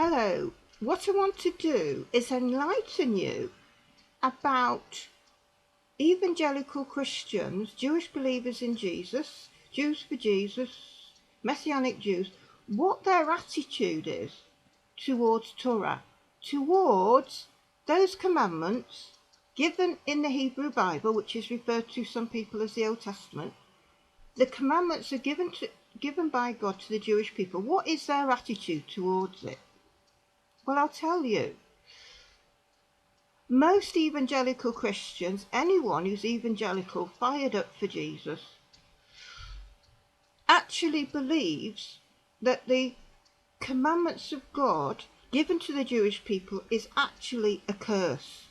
Hello, what I want to do is enlighten you about evangelical Christians, Jewish believers in Jesus, Jews for Jesus, Messianic Jews, what their attitude is towards Torah, towards those commandments given in the Hebrew Bible, which is referred to some people as the Old Testament. The commandments are given by God to the Jewish people. What is their attitude towards it? Well, I'll tell you. Most evangelical Christians, anyone who's evangelical, fired up for Jesus, actually believes that the commandments of God given to the Jewish people is actually a curse.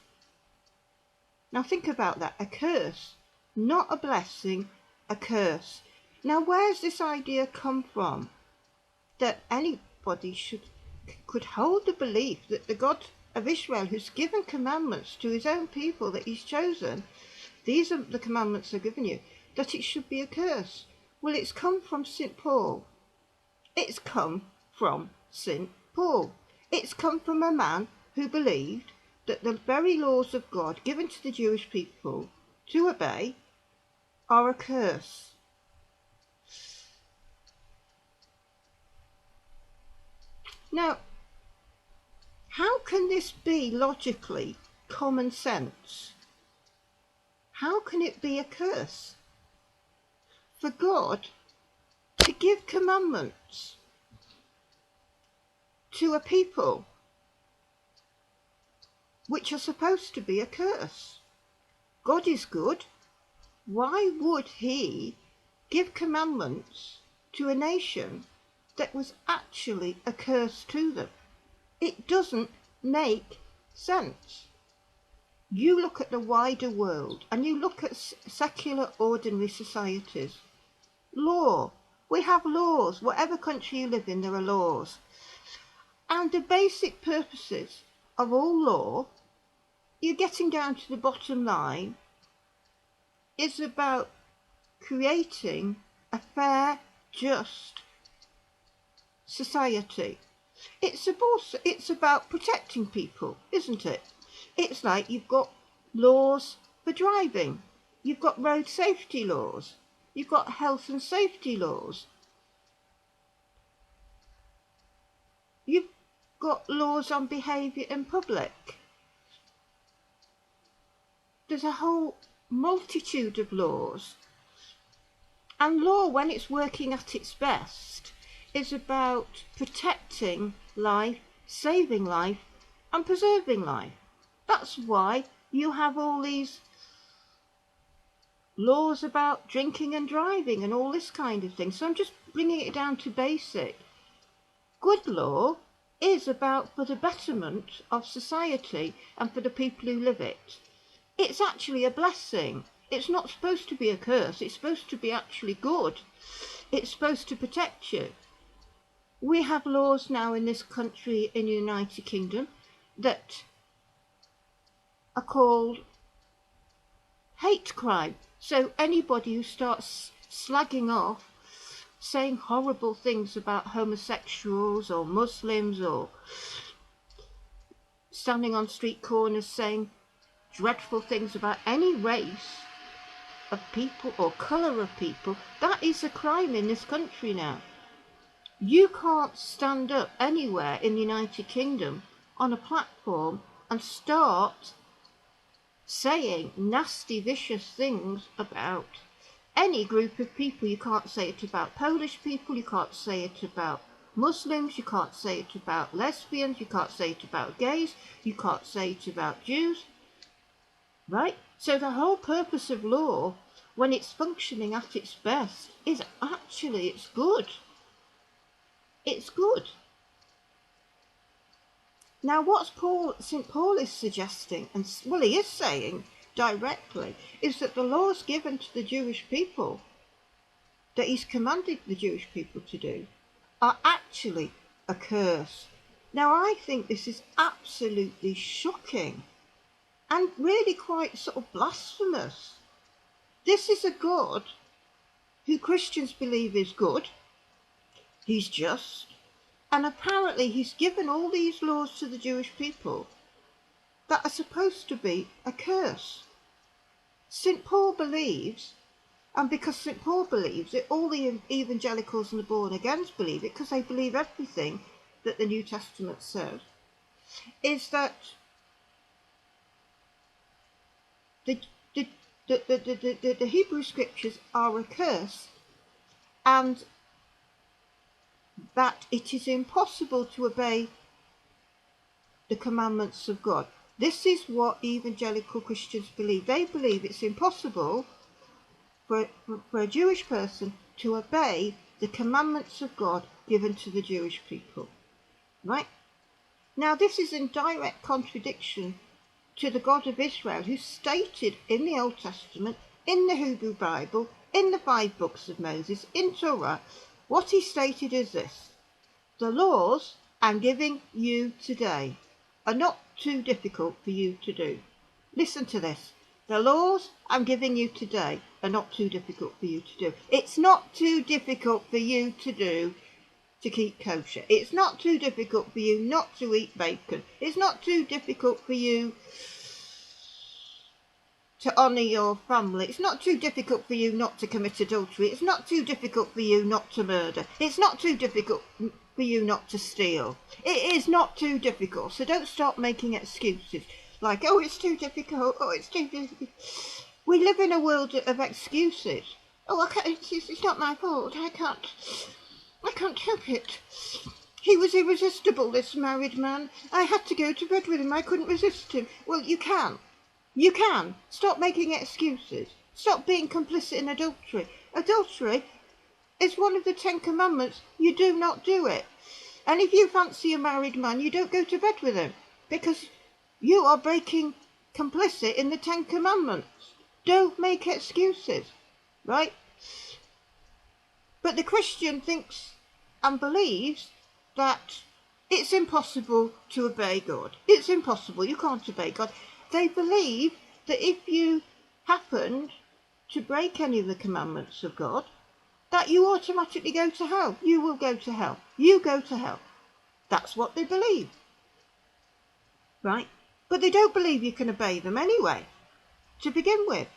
Now think about that, a curse, not a blessing, a curse. Now where's this idea come from that anybody could hold the belief that the God of Israel, who's given commandments to his own people that he's chosen, these are the commandments are given you, that it should be a curse? Well, it's come from St. Paul. It's come from St. Paul. It's come from a man who believed that the very laws of God given to the Jewish people to obey are a curse. Now, how can this be logically common sense? How can it be a curse for God to give commandments to a people which are supposed to be a curse? God is good. Why would he give commandments to a nation that was actually a curse to them? It doesn't make sense. You look at the wider world and you look at secular ordinary societies. Law. We have laws. Whatever country you live in, there are laws. And the basic purposes of all law, you're getting down to the bottom line, is about creating a fair, just society. It's about protecting people, isn't it? It's like you've got laws for driving, you've got road safety laws, you've got health and safety laws, you've got laws on behaviour in public. There's a whole multitude of laws. And law, when it's working at its best, is about protecting life, saving life, and preserving life. That's why you have all these laws about drinking and driving and all this kind of thing. So I'm just bringing it down to basic. Good law is about for the betterment of society and for the people who live it. It's actually a blessing. It's not supposed to be a curse. It's supposed to be actually good. It's supposed to protect you. We have laws now in this country, in the United Kingdom, that are called hate crime. So anybody who starts slagging off, saying horrible things about homosexuals or Muslims, or standing on street corners saying dreadful things about any race of people or colour of people, that is a crime in this country now. You can't stand up anywhere in the United Kingdom on a platform and start saying nasty, vicious things about any group of people. You can't say it about Polish people, you can't say it about Muslims, you can't say it about lesbians, you can't say it about gays, you can't say it about Jews. Right? So the whole purpose of law, when it's functioning at its best, is actually it's good. It's good. Now what St. Paul is suggesting, and well, he is saying directly, is that the laws given to the Jewish people, that he's commanded the Jewish people to do, are actually a curse. Now I think this is absolutely shocking and really quite sort of blasphemous. This is a God who Christians believe is good, he's just, And apparently he's given all these laws to the Jewish people that are supposed to be a curse. St. Paul believes, and because St. Paul believes it, all the evangelicals and the born-agains believe it, because they believe everything that the New Testament says, is that the Hebrew scriptures are a curse, and that it is impossible to obey the commandments of God. This is what evangelical Christians believe. They believe it's impossible for a Jewish person to obey the commandments of God given to the Jewish people. Right? Now this is in direct contradiction to the God of Israel, who stated in the Old Testament, in the Hebrew Bible, in the 5 books of Moses, in Torah, what he stated is this: the laws I'm giving you today are not too difficult for you to do. Listen to this. The laws I'm giving you today are not too difficult for you to do. It's not too difficult for you to do to keep kosher. It's not too difficult for you not to eat bacon. It's not too difficult for you to honour your family. It's not too difficult for you not to commit adultery. It's not too difficult for you not to murder. It's not too difficult for you not to steal. It is not too difficult. So don't start making excuses like, oh, it's too difficult. Oh, it's too difficult. We live in a world of excuses. Oh, I can't, it's not my fault. I can't help it. He was irresistible, this married man. I had to go to bed with him. I couldn't resist him. Well, you can. You can. Stop making excuses. Stop being complicit in adultery. Adultery is one of the 10 commandments. You do not do it. And if you fancy a married man, you don't go to bed with him, because you are breaking complicit in the 10 commandments. Don't make excuses, right? But the Christian thinks and believes that it's impossible to obey God. It's impossible. You can't obey God. They believe that if you happened to break any of the commandments of God, that you automatically go to hell. You will go to hell. You go to hell. That's what they believe. Right? But they don't believe you can obey them anyway, to begin with.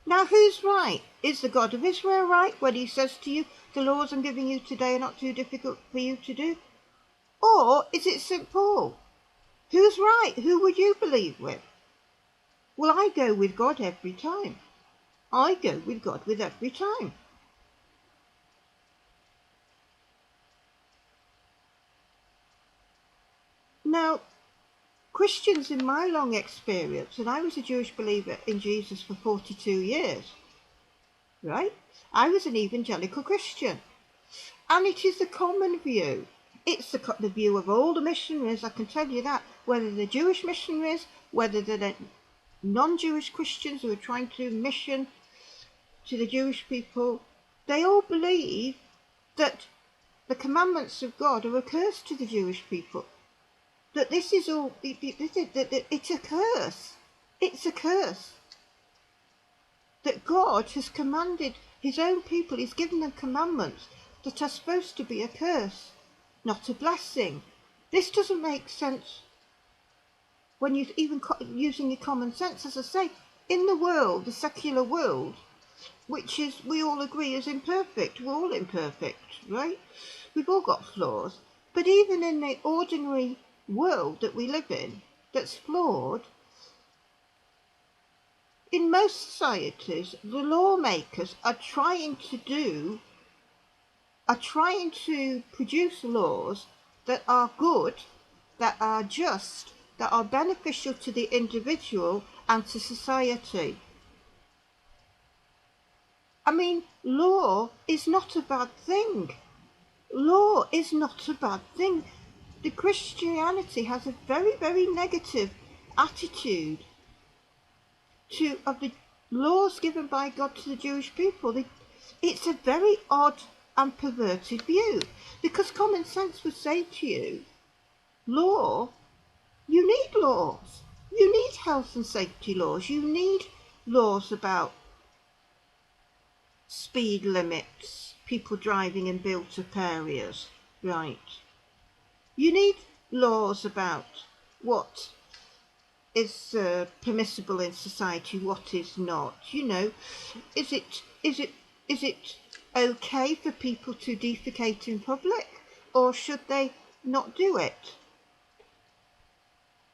Now, who's right? Is the God of Israel right when he says to you, the laws I'm giving you today are not too difficult for you to do? Or is it St. Paul? Who's right? Who would you believe with? Well, I go with God every time. I go with God with every time. Now, Christians in my long experience, and I was a Jewish believer in Jesus for 42 years, right? I was an evangelical Christian. And it is the common view. It's the view of all the missionaries, I can tell you that, whether they're Jewish missionaries, whether they're non-Jewish Christians who are trying to mission to the Jewish people, they all believe that the commandments of God are a curse to the Jewish people. That this is all, it's a curse. It's a curse. That God has commanded his own people, he's given them commandments that are supposed to be a curse, not a blessing. This doesn't make sense when you even using your common sense. As I say, in the world, the secular world, which is, we all agree, is imperfect. We're all imperfect, right? We've all got flaws. But even in the ordinary world that we live in, that's flawed, in most societies, the lawmakers are trying to produce laws that are good, that are just, that are beneficial to the individual and to society. I mean, law is not a bad thing. Law is not a bad thing. The Christianity has a very, very negative attitude of the laws given by God to the Jewish people. It's a very odd and perverted view, because common sense would say to you, law, you need laws. You need health and safety laws. You need laws about speed limits, people driving in built-up areas, right? You need laws about what is permissible in society, what is not. You know, is it okay for people to defecate in public, or should they not do it?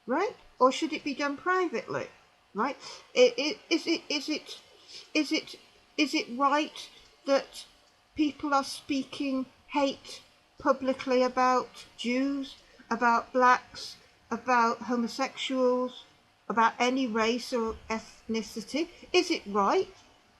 Right? Or should it be done privately? Right? Is it right that people are speaking hate publicly about Jews, about blacks, about homosexuals, about any race or ethnicity? Is it right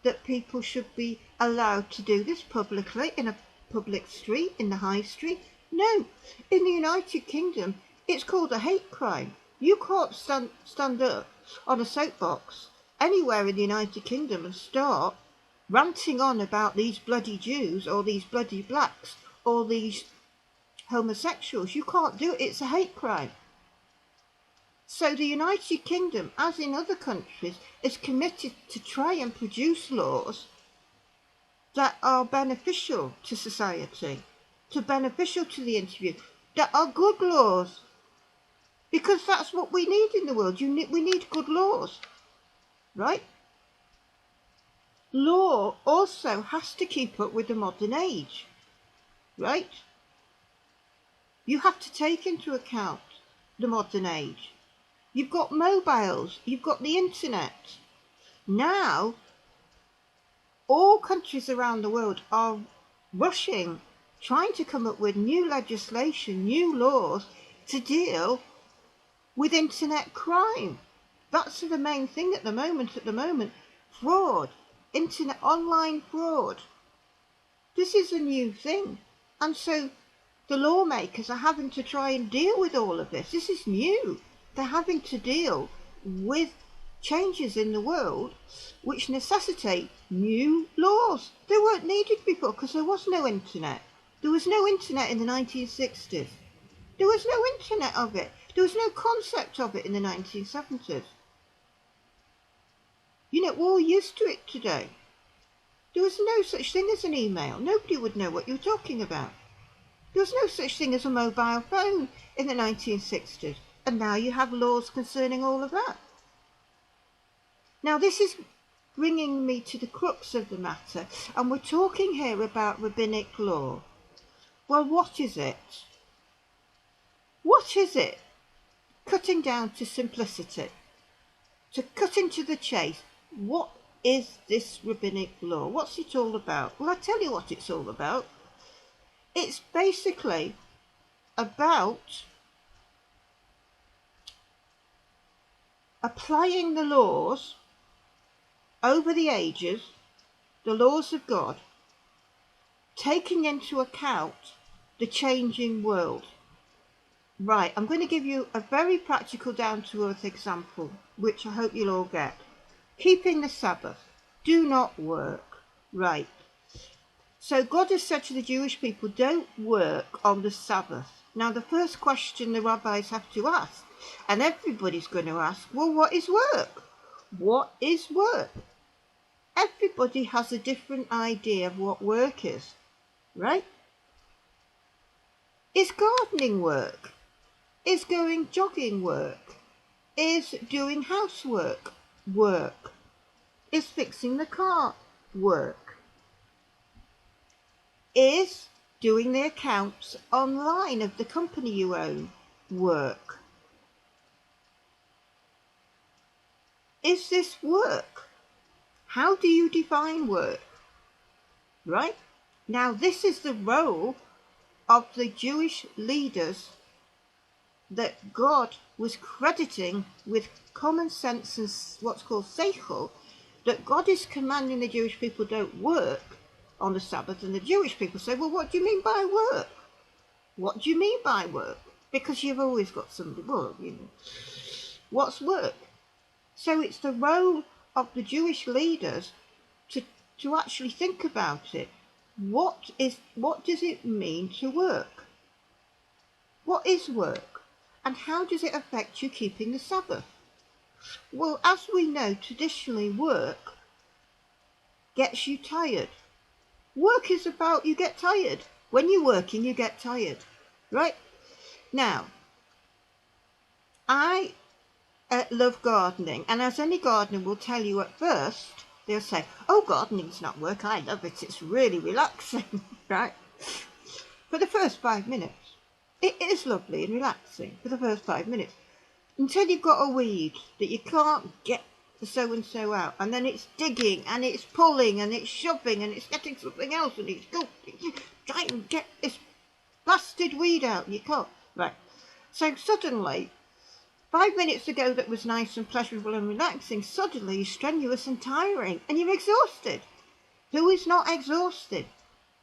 that people should be allowed to do this publicly in a public street, in the high street? No. In the United Kingdom, it's called a hate crime. You can't stand up on a soapbox anywhere in the United Kingdom and start ranting on about these bloody Jews or these bloody blacks or these homosexuals. You can't do it. It's a hate crime. So the United Kingdom, as in other countries, is committed to try and produce laws that are beneficial to society, beneficial to the individual, that are good laws. Because that's what we need in the world. We need good laws, right? Law also has to keep up with the modern age, right? You have to take into account the modern age. You've got mobiles, you've got the internet. Now, all countries around the world are rushing, trying to come up with new legislation, new laws to deal with internet crime. That's the main thing at the moment. Fraud, internet, online fraud. This is a new thing. And so the lawmakers are having to try and deal with all of this. This is new. They're having to deal with changes in the world which necessitate new laws. They weren't needed before because there was no internet. There was no internet in the 1960s. There was no internet of it. There was no concept of it in the 1970s. You know, we're all used to it today. There was no such thing as an email. Nobody would know what you're talking about. There was no such thing as a mobile phone in the 1960s. And now you have laws concerning all of that. Now this is bringing me to the crux of the matter. And we're talking here about rabbinic law. Well, what is it? What is it? Cutting down to simplicity, to cutting to the chase. What is this rabbinic law? What's it all about? Well, I'll tell you what it's all about. It's basically about applying the laws over the ages, the laws of God, taking into account the changing world. Right, I'm going to give you a very practical, down-to-earth example, which I hope you'll all get. Keeping the Sabbath. Do not work. Right. So God has said to the Jewish people, don't work on the Sabbath. Now, the first question the rabbis have to ask, and everybody's going to ask, well, what is work? What is work? Everybody has a different idea of what work is, right? Is gardening work? Is going jogging work? Is doing housework work? Is fixing the car work? Is doing the accounts online of the company you own work? Is this work? How do you define work? Right? Now this is the role of the Jewish leaders that God was crediting with common sense and what's called seichel, that God is commanding the Jewish people don't work on the Sabbath, and the Jewish people say, well, what do you mean by work? What do you mean by work? Because you've always got somebody, well, you know, what's work? So it's the role of the Jewish leaders to actually think about it. What does it mean to work? What is work? And how does it affect you keeping the Sabbath? Well, as we know, traditionally work gets you tired. Work is about, you get tired. When you're working, you get tired, right? Now, I love gardening, and as any gardener will tell you at first, they'll say, oh, gardening's not work, I love it, it's really relaxing, right? For the first 5 minutes. It is lovely and relaxing for the first 5 minutes, until you've got a weed that you can't get the so-and-so out, and then it's digging, and it's pulling, and it's shoving, and it's getting something else, and it's trying to get this blasted weed out, you can't. Right. So suddenly, 5 minutes ago that was nice and pleasurable and relaxing, suddenly is strenuous and tiring, and you're exhausted. Who is not exhausted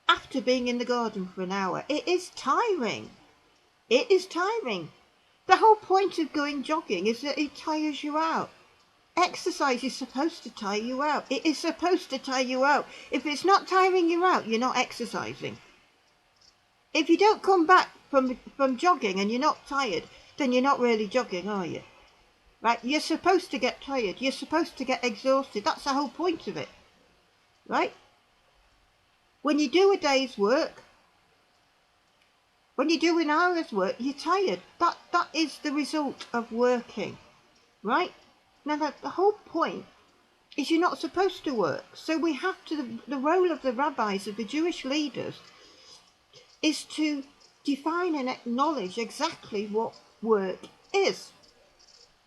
after being in the garden for an hour? It is tiring. It is tiring. The whole point of going jogging is that it tires you out. Exercise is supposed to tire you out. It is supposed to tire you out. If it's not tiring you out, you're not exercising. If you don't come back from jogging and you're not tired, then you're not really jogging, are you? Right? You're supposed to get tired. You're supposed to get exhausted. That's the whole point of it. Right? When you do a day's work, when you do an hour's work, you're tired. That is the result of working. Right? Now, the whole point is you're not supposed to work. So we have to, the role of the rabbis, of the Jewish leaders, is to define and acknowledge exactly what work is.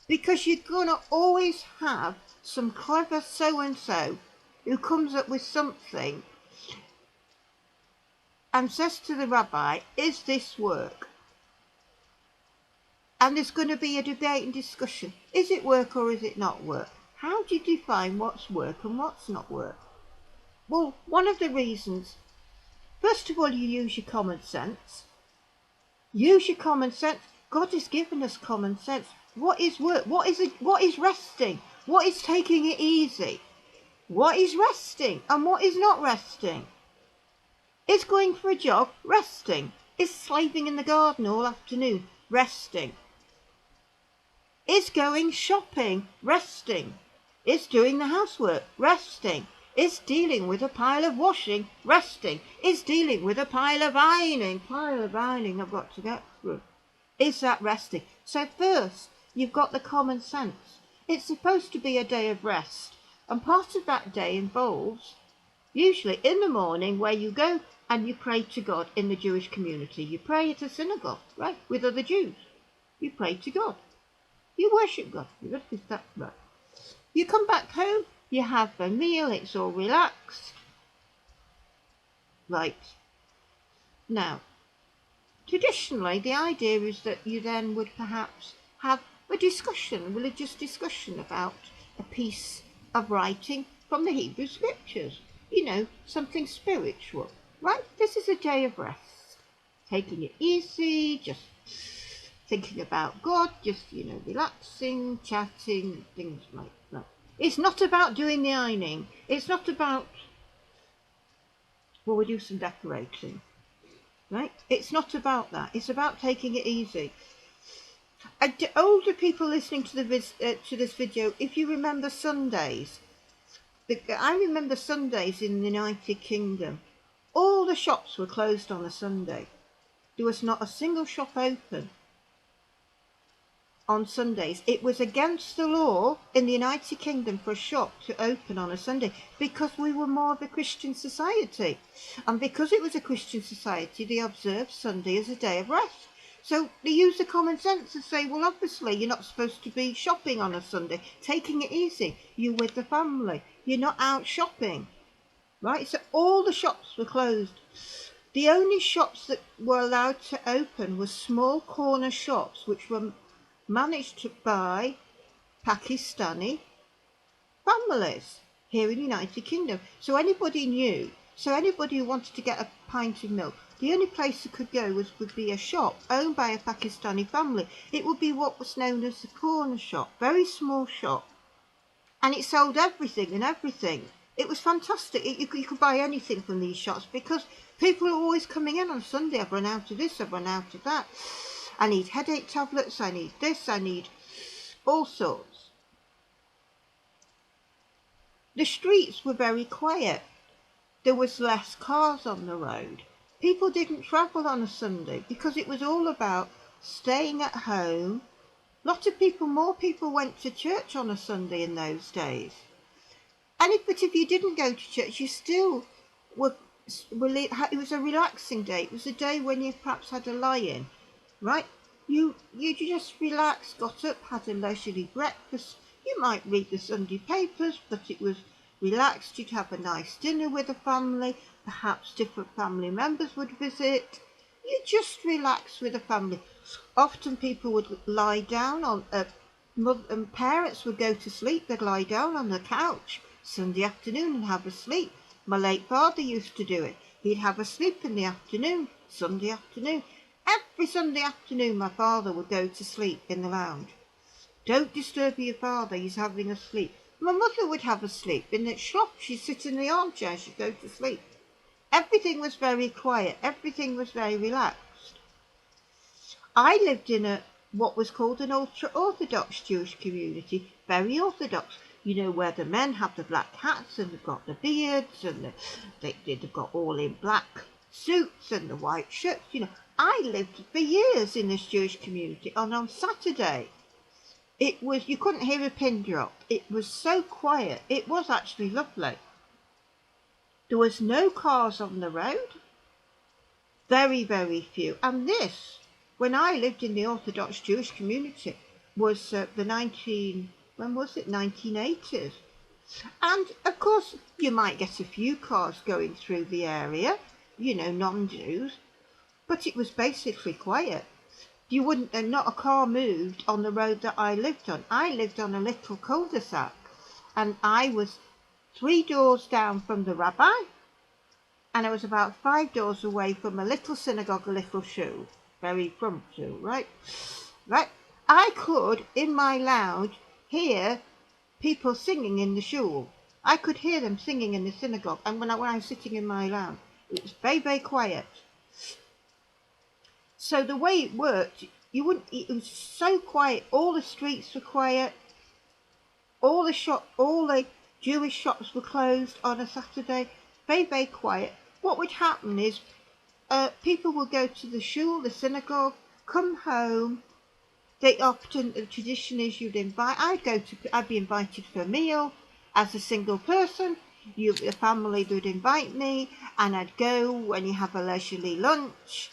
Because you're going to always have some clever so-and-so who comes up with something and says to the rabbi, is this work? And there's going to be a debate and discussion. Is it work or is it not work? How do you define what's work and what's not work? Well, one of the reasons, first of all, you use your common sense. Use your common sense. God has given us common sense. What is work? What is resting? What is taking it easy? What is resting and what is not resting? Is going for a jog resting? Is slaving in the garden all afternoon resting? Is going shopping resting? Is doing the housework resting? Is dealing with a pile of washing resting? Is dealing with a pile of ironing I've got to get through? Is that resting? So first, you've got the common sense. It's supposed to be a day of rest. And part of that day involves, usually in the morning, where you go and you pray to God in the Jewish community. You pray at a synagogue, right, with other Jews. You pray to God. You worship God. Right. You come back home, you have a meal, it's all relaxed. Right. Now, traditionally, the idea is that you then would perhaps have a discussion, a religious discussion about a piece of writing from the Hebrew Scriptures. You know, something spiritual, right? This is a day of rest. Taking it easy, just thinking about God, just, relaxing, chatting, things like that. It's not about doing the ironing. It's not about, well, we do some decorating, right? It's not about that. It's about taking it easy. Older people listening to this video, if you remember Sundays, I remember Sundays in the United Kingdom. All the shops were closed on a Sunday. There was not a single shop open on Sundays. It was against the law in the United Kingdom for a shop to open on a Sunday because we were more of a Christian society. And because it was a Christian society, they observed Sunday as a day of rest. So they use the common sense and say, well, obviously, you're not supposed to be shopping on a Sunday, taking it easy. You're with the family. You're not out shopping. Right? So all the shops were closed. The only shops that were allowed to open were small corner shops, which were managed by Pakistani families here in the United Kingdom. So anybody who wanted to get a pint of milk, the only place it could go would be a shop owned by a Pakistani family. It would be what was known as a corner shop, very small shop. And it sold everything and everything. It was fantastic. You could buy anything from these shops because people are always coming in on Sunday. I've run out of this, I've run out of that. I need headache tablets, I need this, I need all sorts. The streets were very quiet. There was less cars on the road. People didn't travel on a Sunday because it was all about staying at home. More people went to church on a Sunday in those days. But if you didn't go to church, you still it was a relaxing day. It was a day when you perhaps had a lie-in, right? You just relaxed, got up, had a leisurely breakfast. You might read the Sunday papers, but it was relaxed. You'd have a nice dinner with the family. Perhaps different family members would visit. You just relax with the family. Often people would lie down on and parents would go to sleep. They'd lie down on the couch Sunday afternoon and have a sleep. My late father used to do it. He'd have a sleep in the afternoon, Sunday afternoon. Every Sunday afternoon my father would go to sleep in the lounge. Don't disturb your father, he's having a sleep. My mother would have a sleep in the shop. She'd sit in the armchair, she'd go to sleep. Everything was very quiet. Everything was very relaxed. I lived in what was called an ultra-Orthodox Jewish community, very Orthodox. You know, where the men have the black hats and they've got the beards and they've got all in black suits and the white shirts. You know, I lived for years in this Jewish community, and on Saturday, you couldn't hear a pin drop. It was so quiet. It was actually lovely. There was no cars on the road. Very, very few. And this, when I lived in the Orthodox Jewish community, was the 1980s. And of course, you might get a few cars going through the area, you know, non-Jews, but it was basically quiet. You wouldn't, not a car moved on the road that I lived on. I lived on a little cul-de-sac, and I was 3 doors down from the Rabbi, and I was about 5 doors away from a little synagogue, a little shul, very front shul, right? I could, in my lounge, hear people singing in the shul. I could hear them singing in the synagogue, and when I was sitting in my lounge, it was very, very quiet. So the way it worked, it was so quiet. All the streets were quiet. All the Jewish shops were closed on a Saturday. Very, very quiet. What would happen is people would go to the shul, the synagogue, come home. The tradition is I'd be invited for a meal as a single person. The family would invite me, and I'd go when you have a leisurely lunch,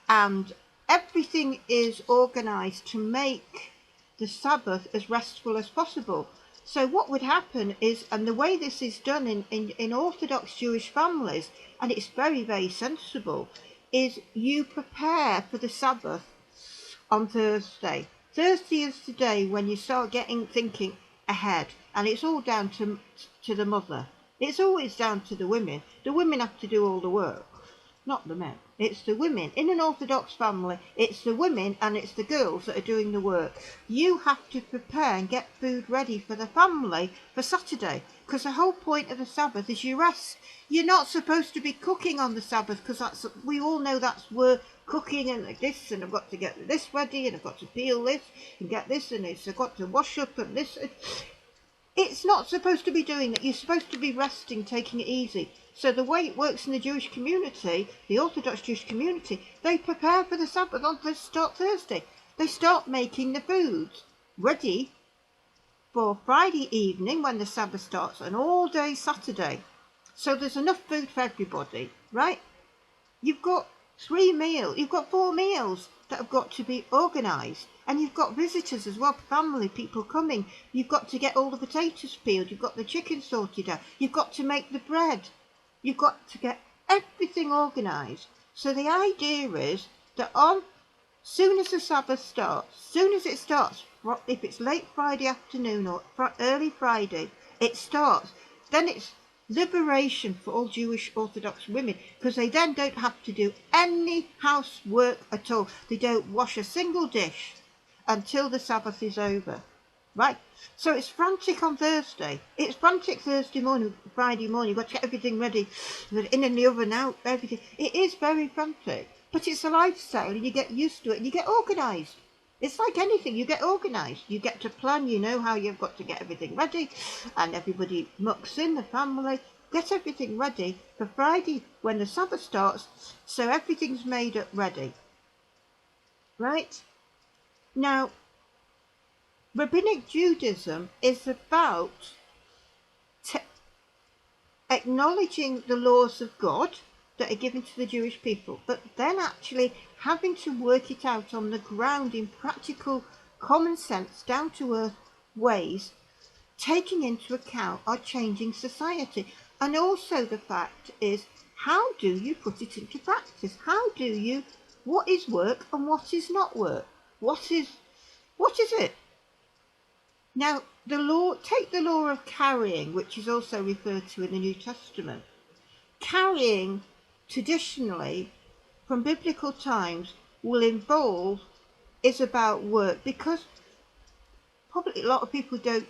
and everything is organised to make the Sabbath as restful as possible. So what would happen is, and the way this is done in Orthodox Jewish families, and it's very, very sensible, is you prepare for the Sabbath on Thursday. Thursday is the day when you start thinking ahead, and it's all down to the mother. It's always down to the women. The women have to do all the work, not the men. It's the women. In an Orthodox family, it's the women and it's the girls that are doing the work. You have to prepare and get food ready for the family for Saturday, because the whole point of the Sabbath is you rest. You're not supposed to be cooking on the Sabbath, because we all know that's work. Cooking and like this, and I've got to get this ready, and I've got to peel this and get this, and I've got to wash up and this. It's not supposed to be doing that. You're supposed to be resting, taking it easy. So the way it works in the Jewish community, the Orthodox Jewish community, they prepare for the Sabbath on Thursday. They start making the foods ready for Friday evening when the Sabbath starts, and all day Saturday. So there's enough food for everybody, right? You've got 4 meals that have got to be organised, and you've got visitors as well, family, people coming. You've got to get all the potatoes peeled, you've got the chicken sorted out, you've got to make the bread, you've got to get everything organised. So the idea is that soon as the Sabbath starts, if it's late Friday afternoon or early Friday, it starts, then it's liberation for all Jewish Orthodox women, because they then don't have to do any housework at all. They don't wash a single dish until the Sabbath is over, right? So it's frantic on Thursday. It's frantic Thursday morning, Friday morning. You've got to get everything ready, in the oven, out, everything. It is very frantic, but it's a lifestyle, and you get used to it, and you get organised. It's like anything, you get organised. You get to plan, you know how you've got to get everything ready, and everybody mucks in, the family, get everything ready for Friday when the Sabbath starts, so everything's made up ready. Right? Now, Rabbinic Judaism is about acknowledging the laws of God that are given to the Jewish people, but then actually having to work it out on the ground in practical, common sense, down-to-earth ways, taking into account our changing society. And also the fact is, how do you put it into practice? What is work and what is not work? What is it? Now, take the law of carrying, which is also referred to in the New Testament. Carrying, traditionally, from biblical times, is about work, because probably a lot of people don't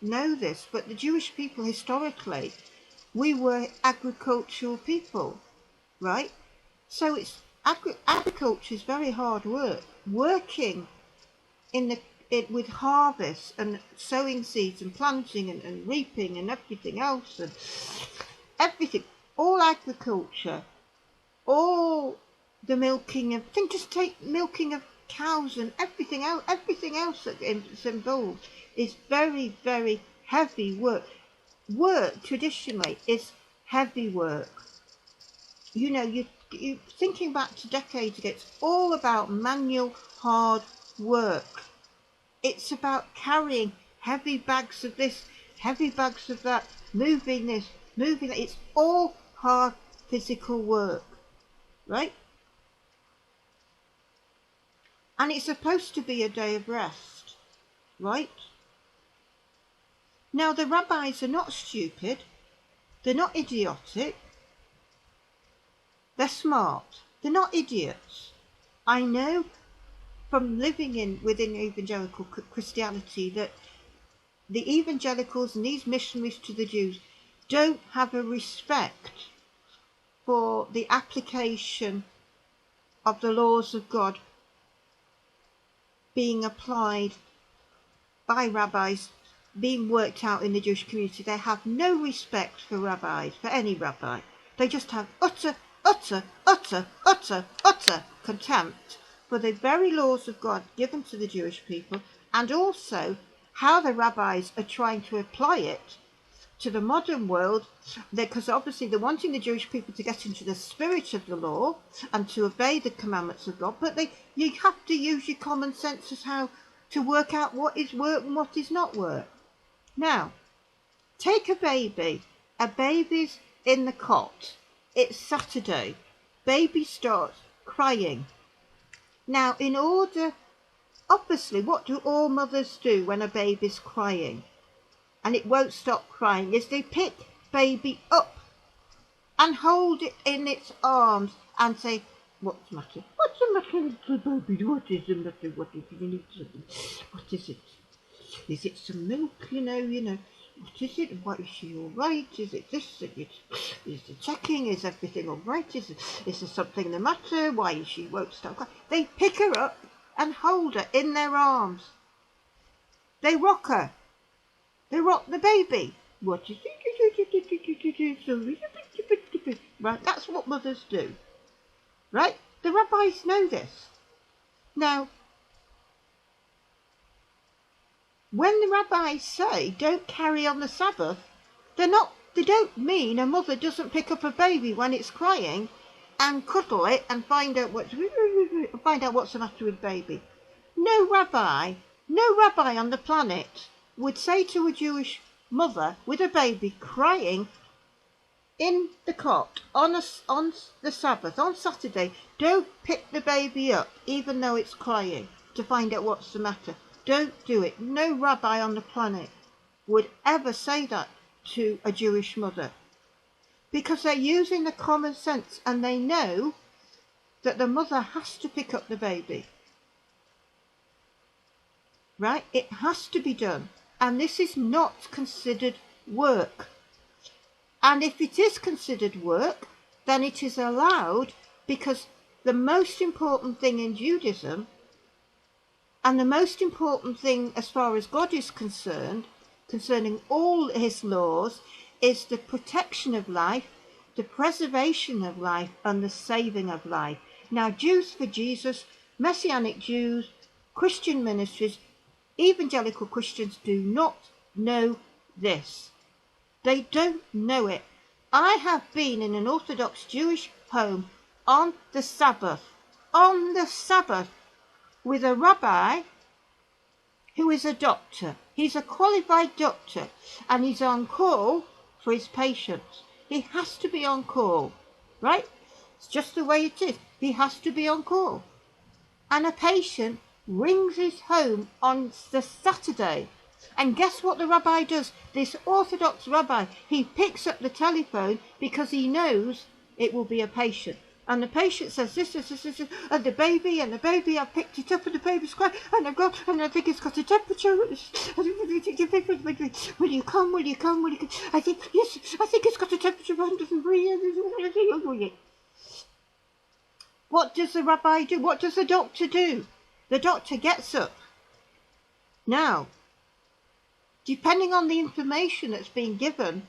know this, but the Jewish people historically, we were agricultural people, right? So agriculture is very hard work. Working with harvest and sowing seeds and planting and reaping and everything else, and everything, all agriculture, all the milking of, just take milking of cows and everything else that is involved is very, very heavy work. Work traditionally is heavy work. You know, you thinking back to decades ago, it's all about manual hard work. It's about carrying heavy bags of this, heavy bags of that, moving this, moving that. It's all hard physical work, right? And it's supposed to be a day of rest, right? Now, the rabbis are not stupid. They're not idiotic. They're smart. They're not idiots. I know from living within evangelical Christianity that the evangelicals and these missionaries to the Jews don't have a respect for the application of the laws of God being applied by rabbis, being worked out in the Jewish community. They have no respect for rabbis, for any rabbi. They just have utter contempt for the very laws of God given to the Jewish people, and also how the rabbis are trying to apply it to the modern world, because obviously they're wanting the Jewish people to get into the spirit of the law and to obey the commandments of God, but you have to use your common sense as how to work out what is work and what is not work. Now, take a baby. A baby's in the cot. It's Saturday. Baby starts crying. Now, obviously, what do all mothers do when a baby's crying and it won't stop crying, is they pick baby up and hold it in its arms and say, "What's the matter? What's the matter, little baby? What is the matter? What is it? You need something. What is it? Is it some milk? You know. What is it? What, is she all right? Is it this? Is the checking? Is everything all right? Is there something the matter? Why she won't stop crying?" They pick her up and hold her in their arms. They rock her. They rock the baby. What is it? Right, that's what mothers do. Right? The rabbis know this. Now, when the rabbis say don't carry on the Sabbath, they don't mean a mother doesn't pick up a baby when it's crying and cuddle it and find out what's the matter with baby. No rabbi on the planet would say to a Jewish mother with a baby crying in the cot on the Sabbath, on Saturday, don't pick the baby up even though it's crying to find out what's the matter. Don't do it. No rabbi on the planet would ever say that to a Jewish mother, because they're using the common sense and they know that the mother has to pick up the baby. Right? It has to be done. And this is not considered work. And if it is considered work, then it is allowed, because the most important thing in Judaism, and the most important thing as far as God is concerned, concerning all his laws, is the protection of life, the preservation of life, and the saving of life. Now, Jews for Jesus, Messianic Jews, Christian ministries, evangelical Christians, do not know this. They don't know it. I have been in an Orthodox Jewish home on the Sabbath, with a rabbi who is a doctor. He's a qualified doctor, and he's on call for his patients. He has to be on call, right? It's just the way it is. He has to be on call. And a patient rings his home on the Saturday. And guess what the rabbi does? This Orthodox rabbi, he picks up the telephone because he knows it will be a patient. And the patient says this, and the baby, I picked it up, and the baby's crying, and I think it's got a temperature. Will you come? I think it's got a temperature of 103. What does the rabbi do? What does the doctor do? The doctor gets up. Now, depending on the information that's being given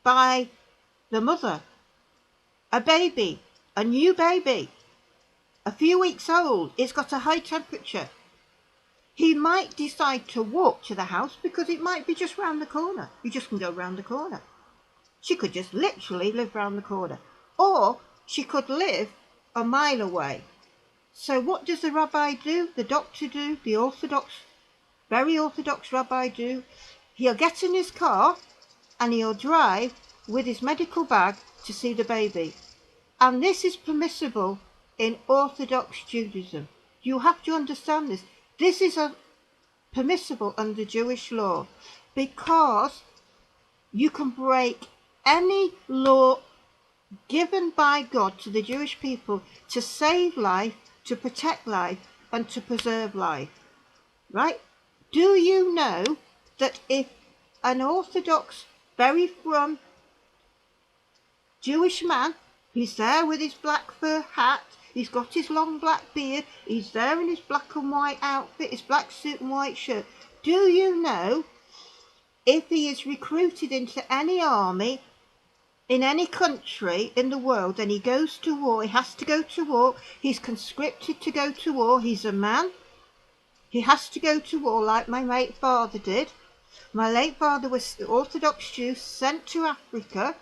by the mother, a new baby, a few weeks old, it's got a high temperature. He might decide to walk to the house because it might be just round the corner. You just can go round the corner. She could just literally live round the corner. Or she could live a mile away. So what does the rabbi do? The doctor do? The Orthodox, very Orthodox rabbi do? He'll get in his car and he'll drive with his medical bag to see the baby. And this is permissible in Orthodox Judaism. You have to understand this. This is permissible under Jewish law because you can break any law given by God to the Jewish people to save life, to protect life, and to preserve life. Right? Do you know that if an Orthodox, very frum Jewish man, he's there with his black fur hat, he's got his long black beard, he's there in his black and white outfit, his black suit and white shirt. Do you know if he is recruited into any army in any country in the world and he goes to war, he has to go to war, he's conscripted to go to war, he's a man, he has to go to war like my late father did. My late father was Orthodox Jew, sent to Africa.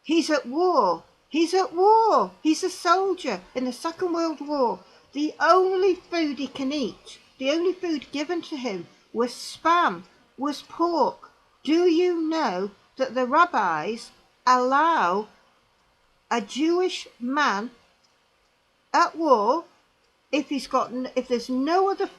He's at war. He's a soldier in the Second World War. The only food he can eat, the only food given to him was spam, was pork. Do you know that the rabbis allow a Jewish man at war, if there's no other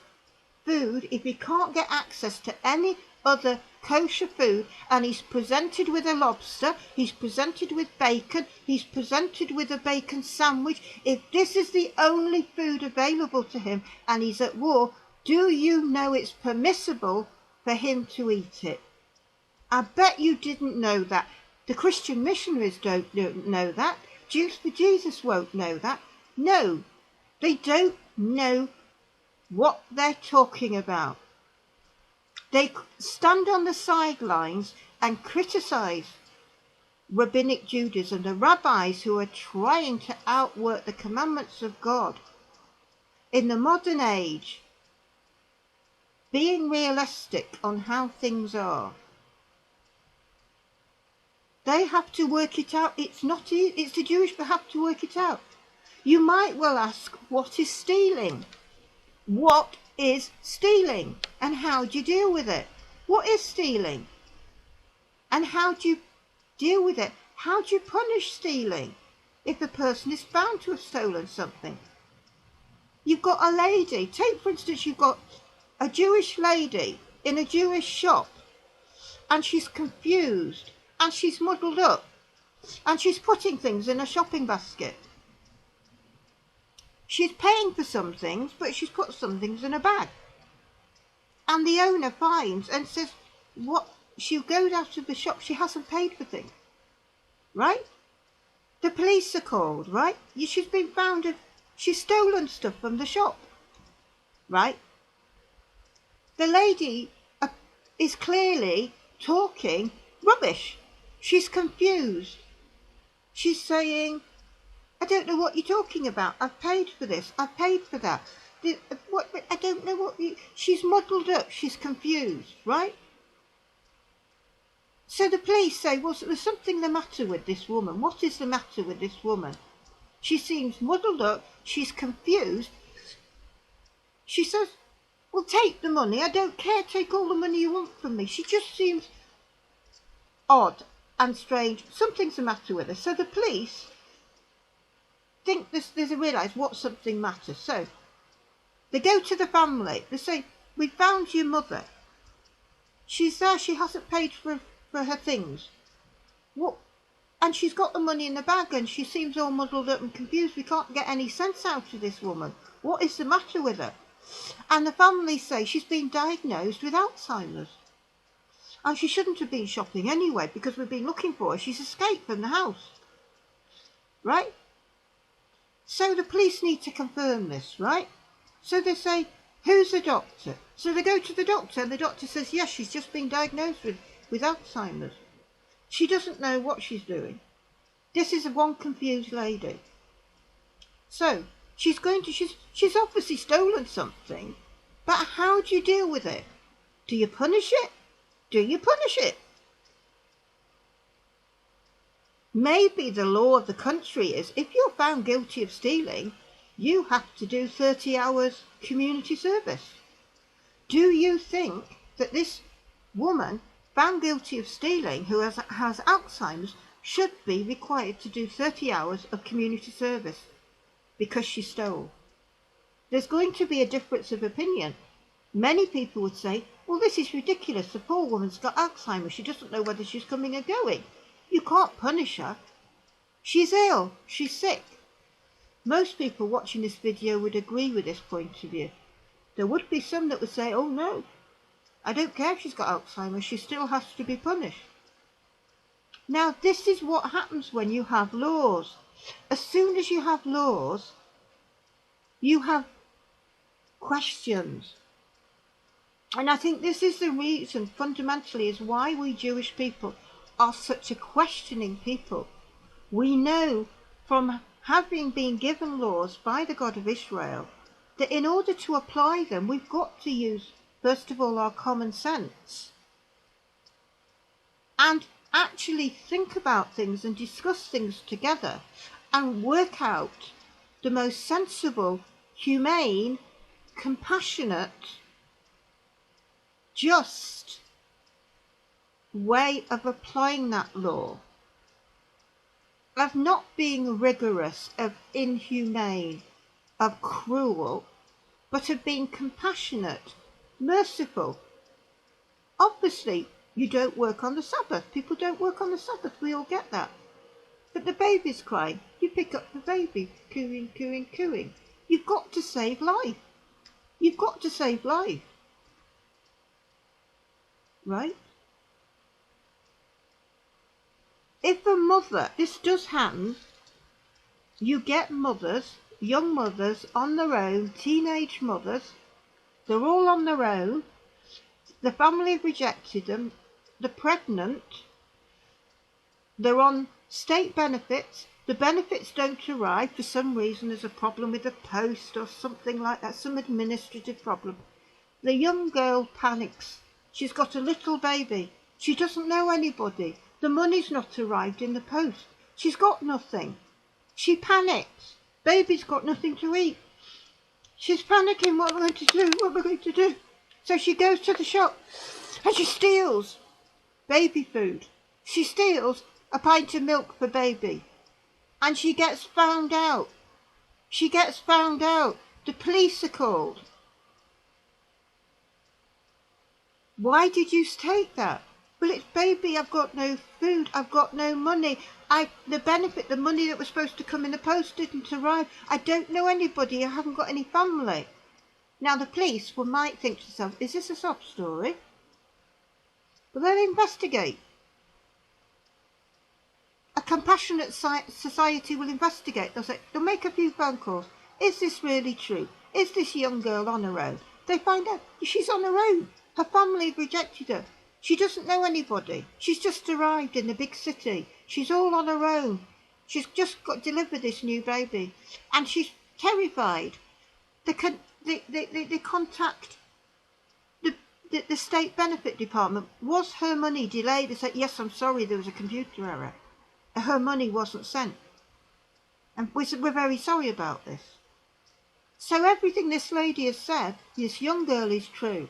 food, if he can't get access to any other kosher food, and he's presented with a lobster, he's presented with bacon, he's presented with a bacon sandwich, if this is the only food available to him and he's at war, do you know it's permissible for him to eat it? I bet you didn't know that. The Christian missionaries don't know that. Jews for Jesus won't know that. No, they don't know what they're talking about. They stand on the sidelines and criticize Rabbinic Judaism, the rabbis who are trying to outwork the commandments of God in the modern age, being realistic on how things are. They have to work it out. It's not easy. It's the Jewish who have to work it out. You might well ask, what is stealing? What is stealing? And how do you deal with it? What is stealing? And how do you deal with it? How do you punish stealing if a person is found to have stolen something? You've got a lady. Take, for instance, you've got a Jewish lady in a Jewish shop, and she's confused, and she's muddled up, and she's putting things in a shopping basket. She's paying for some things, but she's put some things in a bag. And the owner finds and says, what? She goes out of the shop, she hasn't paid for things. Right? The police are called, right? She's been found, she's stolen stuff from the shop. Right? The lady is clearly talking rubbish. She's confused. She's saying, I don't know what you're talking about. I've paid for this. I've paid for that. I don't know what she's muddled up, she's confused, right? So the police say, well, there's something the matter with this woman. What is the matter with this woman? She seems muddled up, she's confused. She says, well, take the money, I don't care, take all the money you want from me. She just seems odd and strange. Something's the matter with her. So the police think there's a realise what something matters. So they go to the family. They say, we found your mother. She's there. She hasn't paid for her things. What? And she's got the money in the bag and she seems all muddled up and confused. We can't get any sense out of this woman. What is the matter with her? And the family say she's been diagnosed with Alzheimer's. And she shouldn't have been shopping anyway because we've been looking for her. She's escaped from the house. Right? So the police need to confirm this, right? So they say, who's the doctor? So they go to the doctor and the doctor says, yes, she's just been diagnosed with Alzheimer's. She doesn't know what she's doing. This is one confused lady. So she's obviously stolen something, but how do you deal with it? Do you punish it? Do you punish it? Maybe the law of the country is if you're found guilty of stealing, you have to do 30 hours community service. Do you think that this woman found guilty of stealing who has Alzheimer's should be required to do 30 hours of community service because she stole? There's going to be a difference of opinion. Many people would say, well, this is ridiculous. The poor woman's got Alzheimer's. She doesn't know whether she's coming or going. You can't punish her. She's ill. She's sick. Most people watching this video would agree with this point of view. There would be some that would say, oh no, I don't care if she's got Alzheimer's. She still has to be punished. Now, this is what happens when you have laws. As soon as you have laws, you have questions. And I think this is the reason, fundamentally, is why we Jewish people are such a questioning people. We know from having been given laws by the God of Israel that in order to apply them, we've got to use, first of all, our common sense and actually think about things and discuss things together and work out the most sensible, humane, compassionate, just way of applying that law, of not being rigorous, of inhumane, of cruel, but of being compassionate, merciful. Obviously, you don't work on the Sabbath. People don't work on the Sabbath. We all get that. But the baby's crying. You pick up the baby, cooing, cooing, cooing. You've got to save life. You've got to save life. Right? If a mother, this does happen, you get mothers, young mothers on their own, teenage mothers, they're all on their own, the family have rejected them, they're pregnant, they're on state benefits, the benefits don't arrive for some reason, there's a problem with the post or something like that, some administrative problem. The young girl panics. She's got a little baby. She doesn't know anybody. The money's not arrived in the post. She's got nothing. She panics. Baby's got nothing to eat. She's panicking. What am I going to do? What am I going to do? So she goes to the shop and she steals baby food. She steals a pint of milk for baby. And she gets found out. She gets found out. The police are called. Why did you take that? Well, it's baby, I've got no food, I've got no money. The money that was supposed to come in the post didn't arrive. I don't know anybody, I haven't got any family. Now the police might think to themselves, is this a sob story? But they'll investigate. A compassionate society will investigate. They'll make a few phone calls. Is this really true? Is this young girl on her own? They find out she's on her own. Her family have rejected her. She doesn't know anybody. She's just arrived in the big city. She's all on her own. She's just got delivered this new baby. And she's terrified. The They contact the state benefit department. Was her money delayed? They said, yes, I'm sorry, there was a computer error. Her money wasn't sent. And we said, we're very sorry about this. So everything this lady has said, this young girl, is true.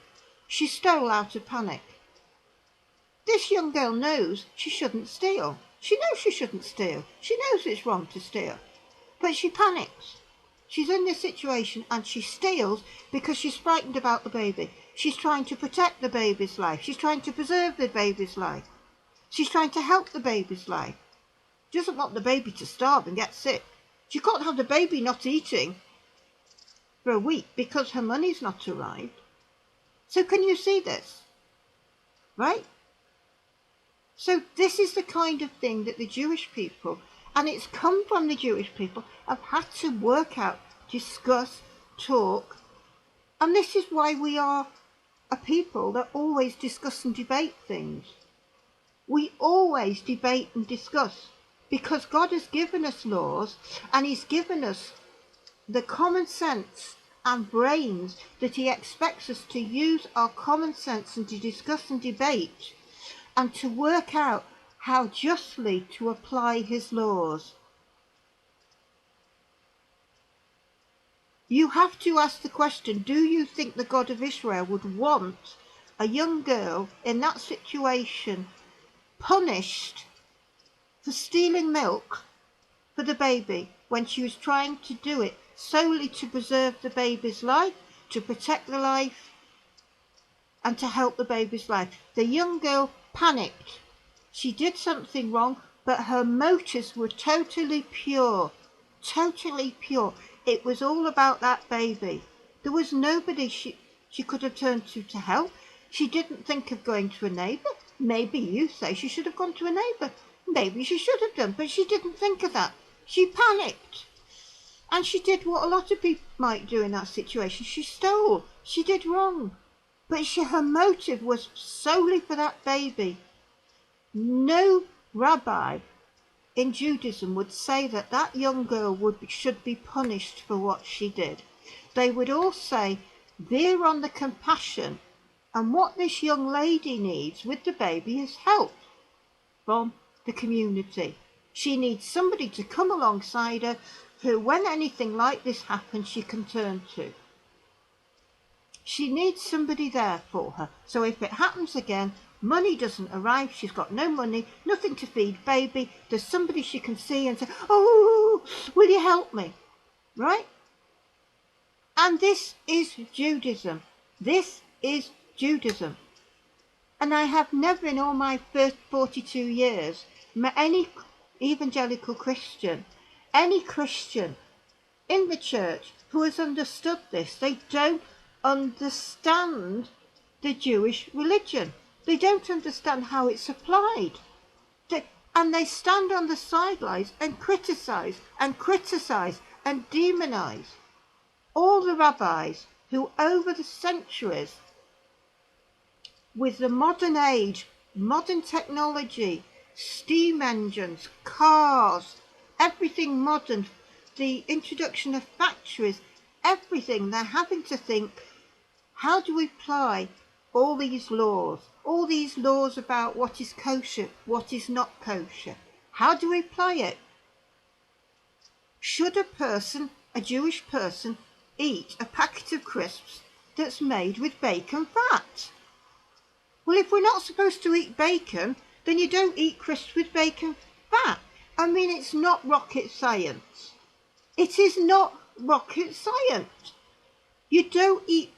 She stole out of panic. This young girl knows she shouldn't steal. She knows she shouldn't steal. She knows it's wrong to steal. But she panics. She's in this situation and she steals because she's frightened about the baby. She's trying to protect the baby's life. She's trying to preserve the baby's life. She's trying to help the baby's life. She doesn't want the baby to starve and get sick. She can't have the baby not eating for a week because her money's not arrived. So can you see this? Right? So this is the kind of thing that the Jewish people, and it's come from the Jewish people, have had to work out, discuss, talk. And this is why we are a people that always discuss and debate things. We always debate and discuss because God has given us laws and he's given us the common sense and brains that he expects us to use our common sense and to discuss and debate and to work out how justly to apply his laws. You have to ask the question, do you think the God of Israel would want a young girl in that situation punished for stealing milk for the baby when she was trying to do it solely to preserve the baby's life, to protect the life, and to help the baby's life? The young girl panicked. She did something wrong, but her motives were totally pure. Totally pure. It was all about that baby. There was nobody she could have turned to help. She didn't think of going to a neighbour. Maybe you say she should have gone to a neighbour. Maybe she should have done, but she didn't think of that. She panicked. And she did what a lot of people might do in that situation. She stole. She did wrong. But her motive was solely for that baby. No rabbi in Judaism would say that that young girl should be punished for what she did. They would all say, veer on the compassion, and what this young lady needs with the baby is help from the community. She needs somebody to come alongside her who, when anything like this happens, she can turn to. She needs somebody there for her. So if it happens again, money doesn't arrive, she's got no money, nothing to feed baby, there's somebody she can see and say, oh, will you help me? Right? And this is Judaism. This is Judaism. And I have never in all my 42 years met any evangelical Christian, any Christian in the church who has understood this. They don't understand the Jewish religion. They don't understand how it's applied. And they stand on the sidelines and criticize and demonize all the rabbis who over the centuries, with the modern age, modern technology, steam engines, cars, everything modern, the introduction of factories, everything, they're having to think, how do we apply all these laws about what is kosher, what is not kosher? How do we apply it? Should a Jewish person, eat a packet of crisps that's made with bacon fat? Well, if we're not supposed to eat bacon, then you don't eat crisps with bacon fat. I mean, it's not rocket science. It is not rocket science. You don't eat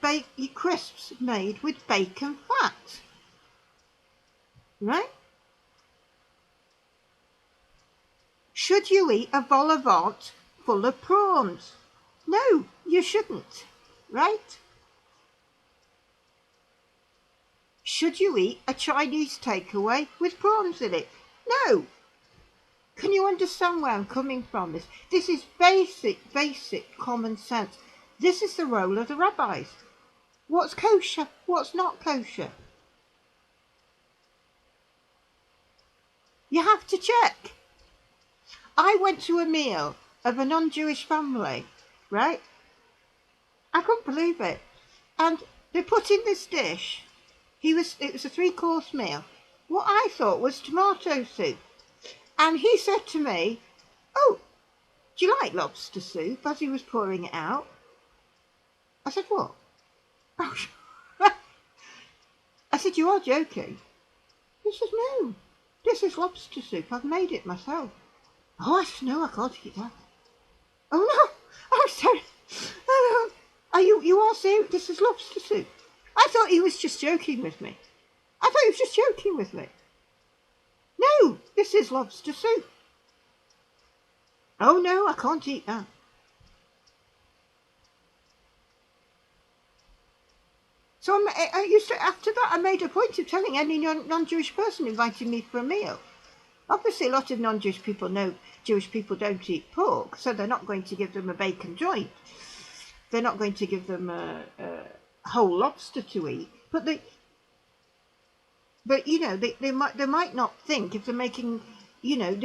crisps made with bacon fat. Right? Should you eat a vol au vent full of prawns? No, you shouldn't. Right? Should you eat a Chinese takeaway with prawns in it? No. Can you understand where I'm coming from? This is basic common sense. This is the role of the rabbis. What's kosher? What's not kosher? You have to check. I went to a meal of a non-Jewish family, right? I couldn't believe it. And they put in this dish. It was a 3-course meal. What I thought was tomato soup. And he said to me, "Oh, do you like lobster soup?" as he was pouring it out. I said, "What?" Oh, I said, "You are joking." He says, "No, this is lobster soup. I've made it myself." Oh, I said, "No, I can't eat that." "Oh, no." I was sorry. "Oh, no. You are serious? This is lobster soup?" I thought he was just joking with me. "No, this is lobster soup." "Oh, no, I can't eat that." So I used to, after that, I made a point of telling any non-Jewish person inviting me for a meal. Obviously, a lot of non-Jewish people know Jewish people don't eat pork, so they're not going to give them a bacon joint. They're not going to give them a whole lobster to eat. But they might not think if they're making, it's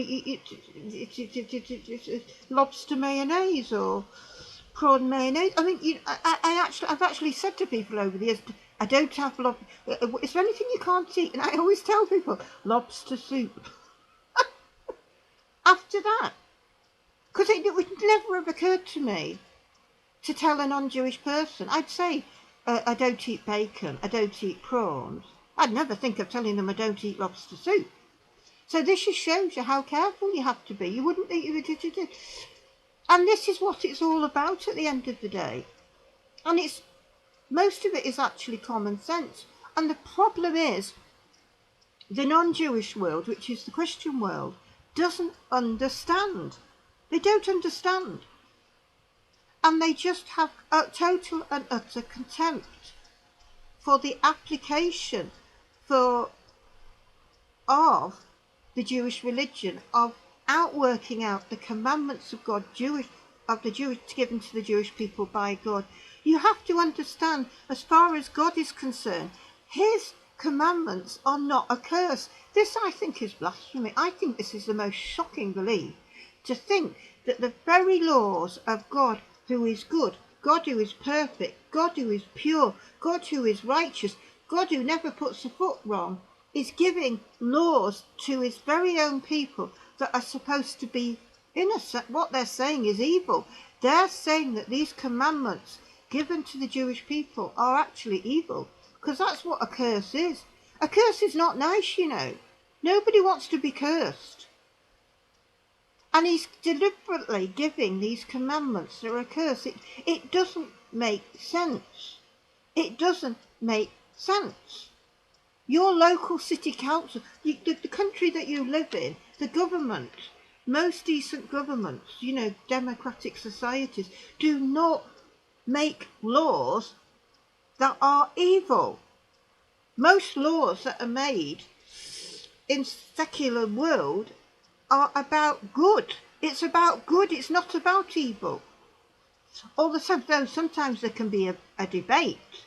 lobster mayonnaise or prawn mayonnaise. I mean, I've actually said to people over the years, I don't have is there anything you can't eat? And I always tell people lobster soup. After that, because it would never have occurred to me to tell a non-Jewish person. I'd say I don't eat bacon, I don't eat prawns. I'd never think of telling them I don't eat lobster soup. So this just shows you how careful you have to be. You wouldn't think it. And this is what it's all about at the end of the day. And most of it is actually common sense. And the problem is the non-Jewish world, which is the Christian world, doesn't understand. They don't understand. And they just have a total and utter contempt for the application of the Jewish religion, of outworking out the commandments of God, given to the Jewish people by God. You have to understand, as far as God is concerned, his commandments are not a curse. This, I think, is blasphemy. I think this is the most shocking belief, to think that the very laws of God, who is good, God who is perfect, God who is pure, God who is righteous, God who never puts a foot wrong, is giving laws to his very own people that are supposed to be innocent. What they're saying is evil. They're saying that these commandments given to the Jewish people are actually evil, because that's what a curse is. A curse is not nice, Nobody wants to be cursed. And he's deliberately giving these commandments that are a curse. It doesn't make sense. It doesn't make sense. Your local city council, the country that you live in, the government, most decent governments, democratic societies, do not make laws that are evil. Most laws that are made in secular world are about good. It's about good, it's not about evil. Although sometimes there can be a debate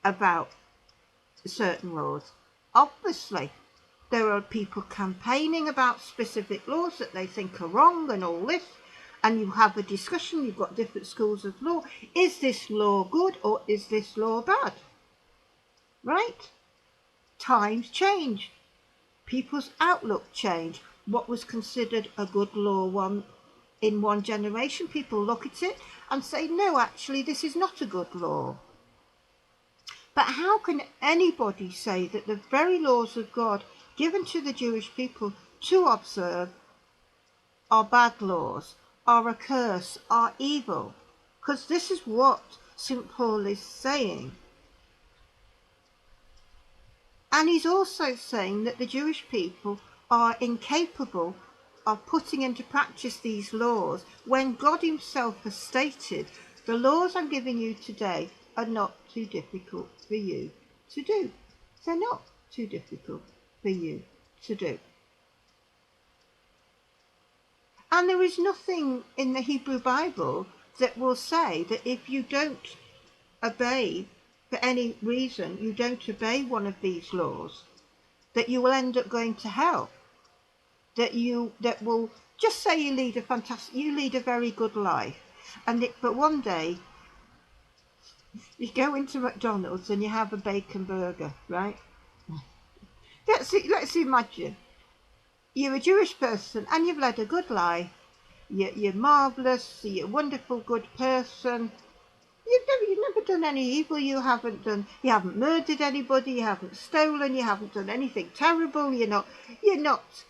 about certain laws. Obviously, there are people campaigning about specific laws that they think are wrong and all this, and you have a discussion, you've got different schools of law. Is this law good or is this law bad? Right? Times change. People's outlook change. What was considered a good law in one generation, people look at it and say, no, actually, this is not a good law. But how can anybody say that the very laws of God given to the Jewish people to observe are bad laws, are a curse, are evil? Because this is what St. Paul is saying. And he's also saying that the Jewish people are incapable of putting into practice these laws when God himself has stated, the laws I'm giving you today are not too difficult for you to do. They're not too difficult for you to do. And there is nothing in the Hebrew Bible that will say that if you don't obey, for any reason, you don't obey one of these laws, that you will end up going to hell. That will just say you lead a very good life, but one day You go into McDonald's and you have a bacon burger, right? Let's imagine you're a Jewish person and you've led a good life. You're marvellous, you're a wonderful, good person. You've never done any evil. You haven't murdered anybody. You haven't stolen. You haven't done anything terrible. You're not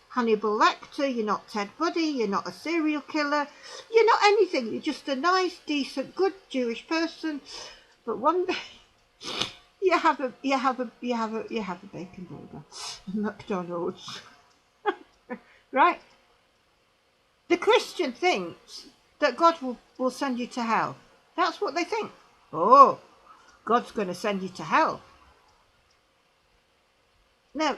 Hannibal Lecter. You're not Ted Bundy. You're not a serial killer. You're not anything. You're just a nice, decent, good Jewish person. But one day you have a bacon burger at McDonald's, right? The Christian thinks that God will send you to hell. That's what they think. Oh, God's going to send you to hell. No.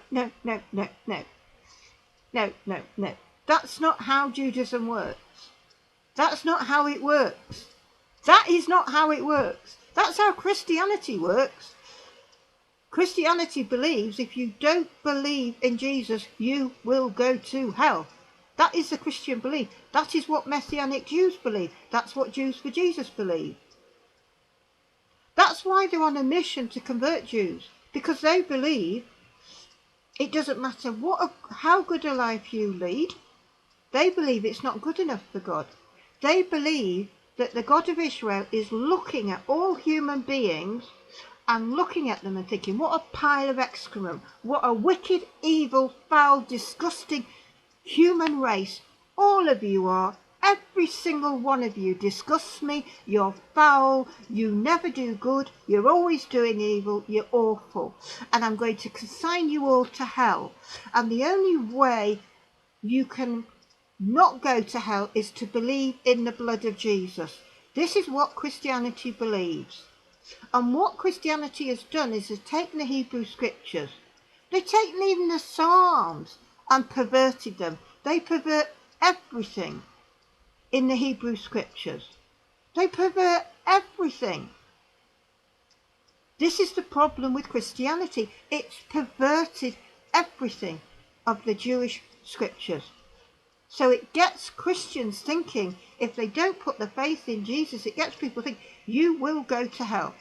That's not how Judaism works. That's not how it works. That is not how it works. That's how Christianity works. Christianity believes if you don't believe in Jesus, you will go to hell. That is the Christian belief. That is what Messianic Jews believe. That's what Jews for Jesus believe. That's why they're on a mission to convert Jews, because they believe it doesn't matter how good a life you lead. They believe it's not good enough for God. They believe that the God of Israel is looking at all human beings and looking at them and thinking, what a pile of excrement, what a wicked, evil, foul, disgusting human race all of you are. Every single one of you disgusts me. You're foul, you never do good, you're always doing evil, you're awful, and I'm going to consign you all to hell. And the only way you can not go to hell is to believe in the blood of Jesus. This is what Christianity believes. And what Christianity has done is has taken the Hebrew scriptures. They've taken even the Psalms and perverted them. They pervert everything in the Hebrew scriptures. They pervert everything. This is the problem with Christianity. It's perverted everything of the Jewish scriptures. So it gets Christians thinking, if they don't put the faith in Jesus, it gets people thinking, you will go to hell.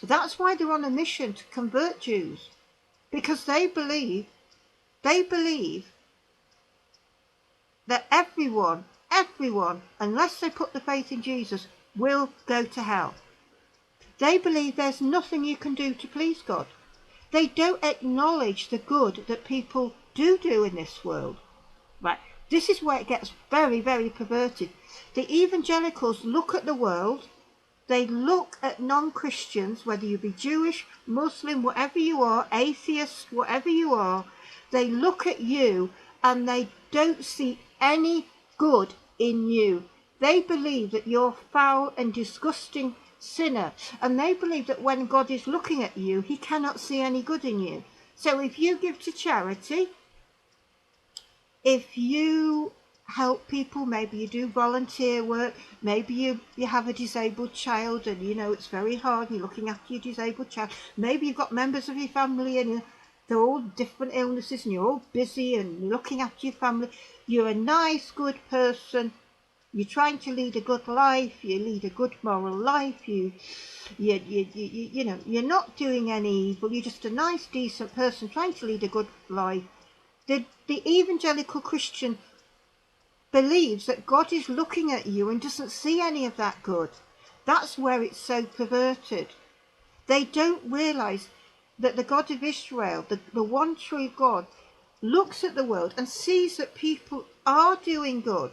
That's why they're on a mission to convert Jews, because they believe that everyone, unless they put the faith in Jesus, will go to hell. They believe there's nothing you can do to please God. They don't acknowledge the good that people do in this world. Right? This is where it gets very, very perverted. The evangelicals look at the world, they look at non-Christians, whether you be Jewish, Muslim, whatever you are, atheist, whatever you are, they look at you and they don't see any good in you. They believe that you're foul and disgusting sinner, and they believe that when God is looking at you, he cannot see any good in you. So if you give to charity, if you help people, maybe you do volunteer work, maybe you have a disabled child and you know it's very hard, you're looking after your disabled child, maybe you've got members of your family and they're all different illnesses and you're all busy and looking after your family, you're a nice, good person, you're trying to lead a good life, you lead a good moral life, you know, you're not doing any evil, you're just a nice, decent person trying to lead a good life. The evangelical Christian believes that God is looking at you and doesn't see any of that good. That's where it's so perverted. They don't realise that the God of Israel, the one true God, looks at the world and sees that people are doing good.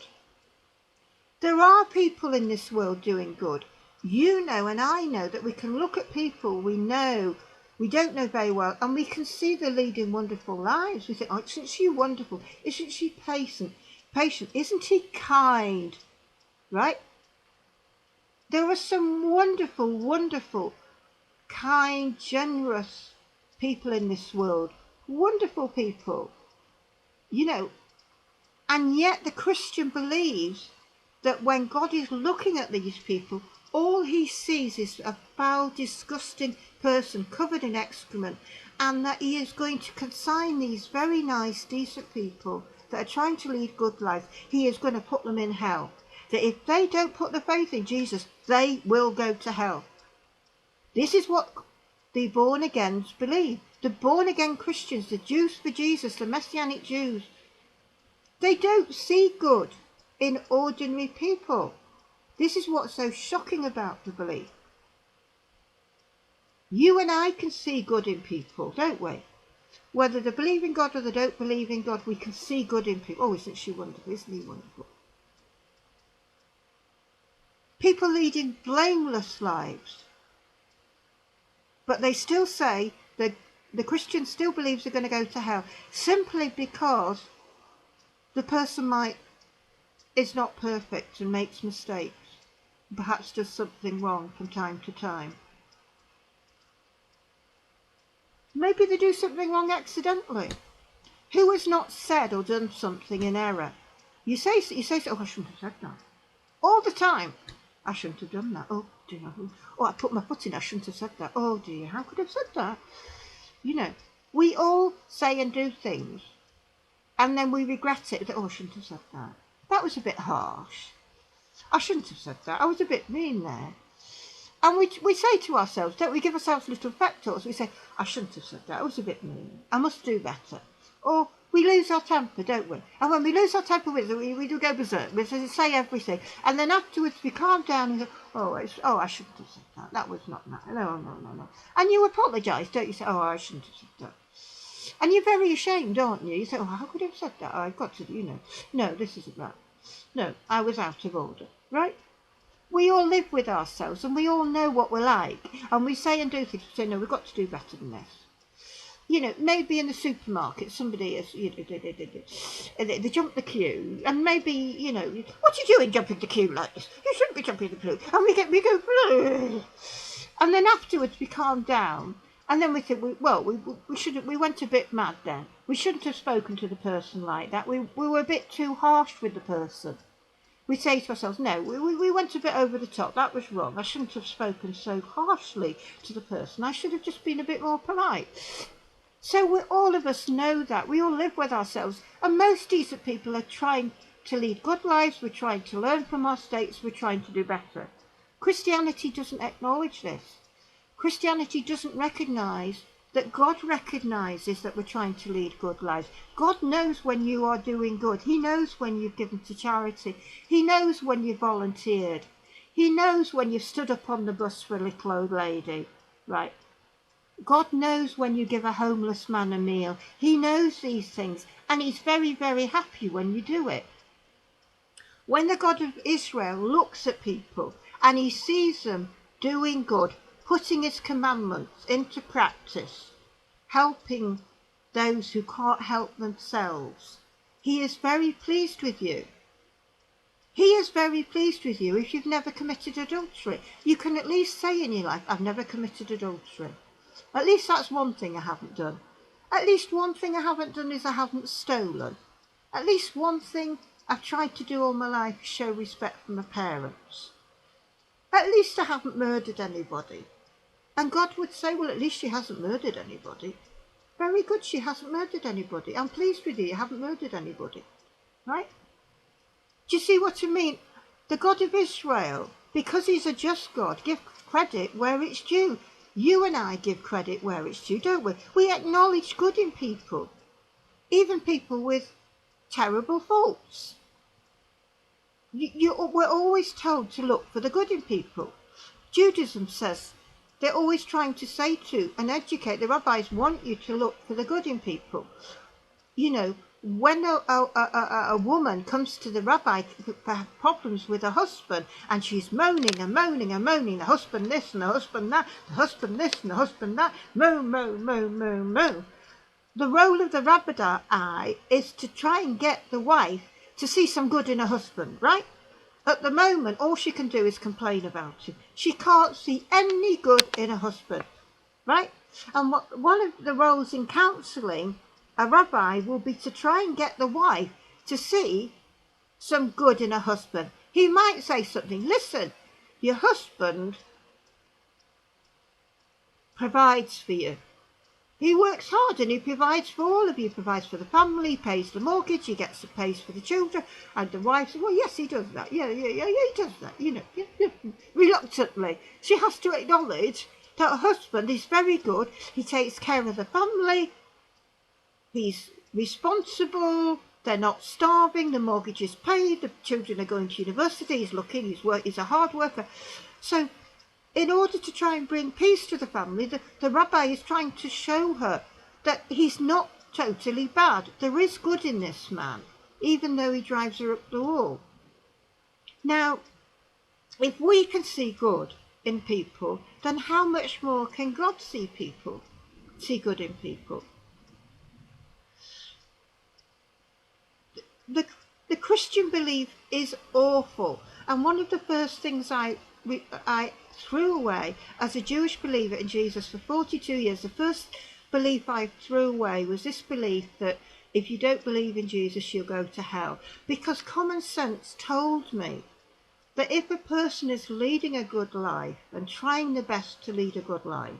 There are people in this world doing good. You know and I know that we can look at people we don't know very well, and we can see they're leading wonderful lives. We think, oh, isn't she wonderful? Isn't she patient? Isn't he kind? Right? There are some wonderful, wonderful, kind, generous people in this world. Wonderful people. You know, and yet the Christian believes that when God is looking at these people, all he sees is a foul, disgusting person covered in excrement, and that he is going to consign these very nice, decent people that are trying to lead good lives, he is going to put them in hell. That if they don't put the faith in Jesus, they will go to hell. This is what the born-agains believe. The born-again Christians, the Jews for Jesus, the Messianic Jews, they don't see good in ordinary people. This is what's so shocking about the belief. You and I can see good in people, don't we? Whether they believe in God or they don't believe in God, we can see good in people. Oh, isn't she wonderful? Isn't he wonderful? People leading blameless lives. But they still say that the Christian still believes they're going to go to hell simply because the person is not perfect and makes mistakes, perhaps does something wrong from time to time. Maybe they do something wrong accidentally. Who has not said or done something in error? You say, oh, I shouldn't have said that. All the time. I shouldn't have done that. Oh dear. Oh, I put my foot in. I shouldn't have said that. Oh dear, how could I have said that? You know, we all say and do things, and then we regret it. Oh, I shouldn't have said that. That was a bit harsh. I shouldn't have said that. I was a bit mean there. And we say to ourselves, don't we give ourselves little pep talks? We say, I shouldn't have said that. I was a bit mean. I must do better. Or we lose our temper, don't we? And when we lose our temper with it, we do go berserk. We say everything. And then afterwards we calm down and go, I shouldn't have said that. That was not nice. No. And you apologise, don't you? Say, oh, I shouldn't have said that. And you're very ashamed, aren't you? You say, oh, how could I have said that? Oh, I've got to, No, this isn't that. No, I was out of order, right? We all live with ourselves and we all know what we're like. And we say and do things. We say, no, we've got to do better than this. Maybe in the supermarket, somebody is, they jump the queue. And maybe, what are you doing jumping the queue like this? You shouldn't be jumping the queue. And we go, and then afterwards we calm down. And then we think, we went a bit mad then. We shouldn't have spoken to the person like that. We were a bit too harsh with the person. We say to ourselves, no, we went a bit over the top. That was wrong. I shouldn't have spoken so harshly to the person. I should have just been a bit more polite. So all of us know that. We all live with ourselves. And most decent people are trying to lead good lives. We're trying to learn from our mistakes. We're trying to do better. Christianity doesn't acknowledge this. Christianity doesn't recognise that God recognises that we're trying to lead good lives. God knows when you are doing good. He knows when you've given to charity. He knows when you've volunteered. He knows when you've stood up on the bus for a little old lady, right? God knows when you give a homeless man a meal. He knows these things, and he's very, very happy when you do it. When the God of Israel looks at people and he sees them doing good, putting his commandments into practice, helping those who can't help themselves, he is very pleased with you. He is very pleased with you if you've never committed adultery. You can at least say in your life, I've never committed adultery. At least that's one thing I haven't done. At least one thing I haven't done is I haven't stolen. At least one thing I've tried to do all my life is show respect for my parents. At least I haven't murdered anybody. And God would say, well, at least she hasn't murdered anybody. Very good, she hasn't murdered anybody. I'm pleased with you haven't murdered anybody. Right? Do you see what I mean? The God of Israel, because he's a just God, give credit where it's due. You and I give credit where it's due, don't we? We acknowledge good in people. Even people with terrible faults. We're always told to look for the good in people. Judaism says they're always trying to say to and educate. The rabbis want you to look for the good in people. When a woman comes to the rabbi for problems with her husband, and she's moaning, the husband this and the husband that, the husband this and the husband that, moan. The role of the rabbi is to try and get the wife to see some good in her husband, right? At the moment, all she can do is complain about him. She can't see any good in her husband, right? And one of the roles in counselling a rabbi will be to try and get the wife to see some good in her husband. He might say something, listen, your husband provides for you. He works hard and he provides for all of you. He provides for the family, he pays the mortgage, he pays for the children. And the wife says, well, yes, he does that. Yeah, he does that. Reluctantly. She has to acknowledge That husband is very good. He takes care of the family. He's responsible. They're not starving. The mortgage is paid. The children are going to university. He's looking. He's a hard worker. So in order to try and bring peace to the family, the rabbi is trying to show her that he's not totally bad. There is good in this man, even though he drives her up the wall. Now, if we can see good in people, then how much more can God see good in people? The Christian belief is awful, and one of the first things I threw away as a Jewish believer in Jesus for 42 years, the first belief I threw away was this belief that if you don't believe in Jesus, you'll go to hell. Because common sense told me that if a person is leading a good life and trying the best to lead a good life,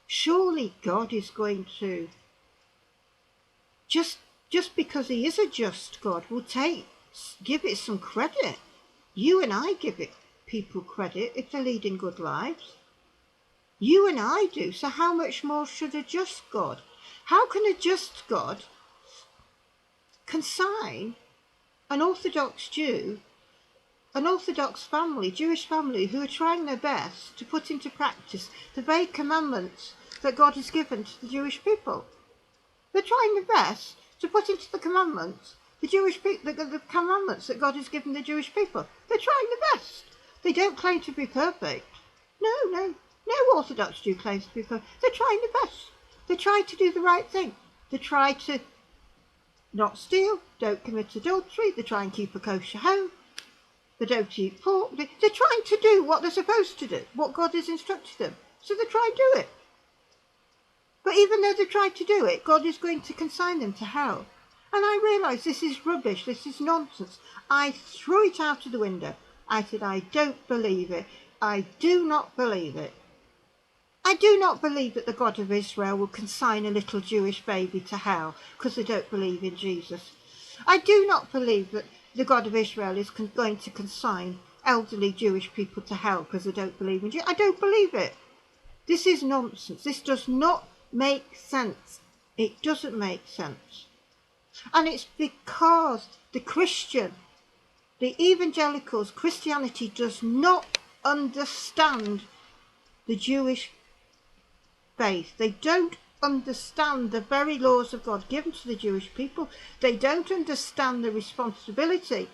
surely God is going to, just because he is a just God, will give it some credit. You and I give people credit if they're leading good lives. You and I do, so how much more should a just God? How can a just God consign an Orthodox Jew, an Orthodox family, Jewish family, who are trying their best to put into practice the very commandments that God has given to the Jewish people? They're trying their best to put into the commandments the commandments that God has given the Jewish people. They're trying their best. They don't claim to be perfect. No Orthodox Jew claims to be perfect. They're trying their best. They try to do the right thing. They try to not steal, don't commit adultery, they try and keep a kosher home, they don't eat pork. They're trying to do what they're supposed to do, what God has instructed them. So they try and do it. But even though they try to do it, God is going to consign them to hell. And I realised this is rubbish, this is nonsense. I threw it out of the window. I said, I don't believe it. I do not believe it. I do not believe that the God of Israel will consign a little Jewish baby to hell because they don't believe in Jesus. I do not believe that the God of Israel is going to consign elderly Jewish people to hell because they don't believe in Jesus. I don't believe it. This is nonsense. This does not make sense. It doesn't make sense. And it's because the evangelicals, Christianity does not understand the Jewish faith. They don't understand the very laws of God given to the Jewish people. They don't understand the responsibility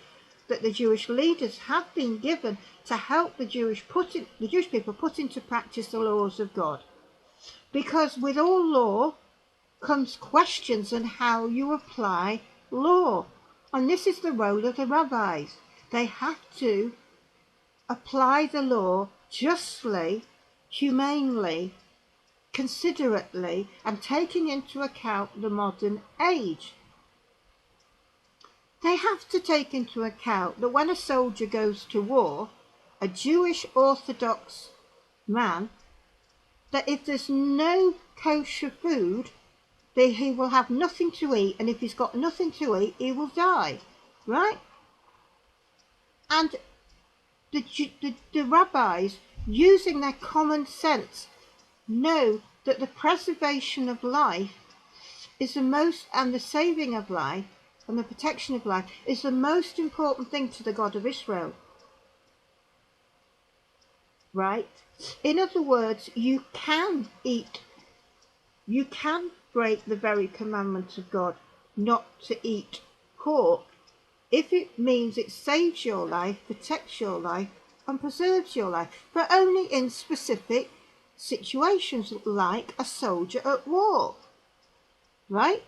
that the Jewish leaders have been given to help the Jewish people put into practice the laws of God. Because with all law comes questions on how you apply law. And this is the role of the rabbis. They have to apply the law justly, humanely, considerately, and taking into account the modern age. They have to take into account that when a soldier goes to war, a Jewish Orthodox man, that if there's no kosher food, then he will have nothing to eat, and if he's got nothing to eat, he will die, right? And the rabbis, using their common sense, know that the preservation of life is the most, and the saving of life and the protection of life is the most important thing to the God of Israel. Right? In other words, you can break the very commandment of God not to eat pork if it means it saves your life, protects your life, and preserves your life, but only in specific situations like a soldier at war. Right?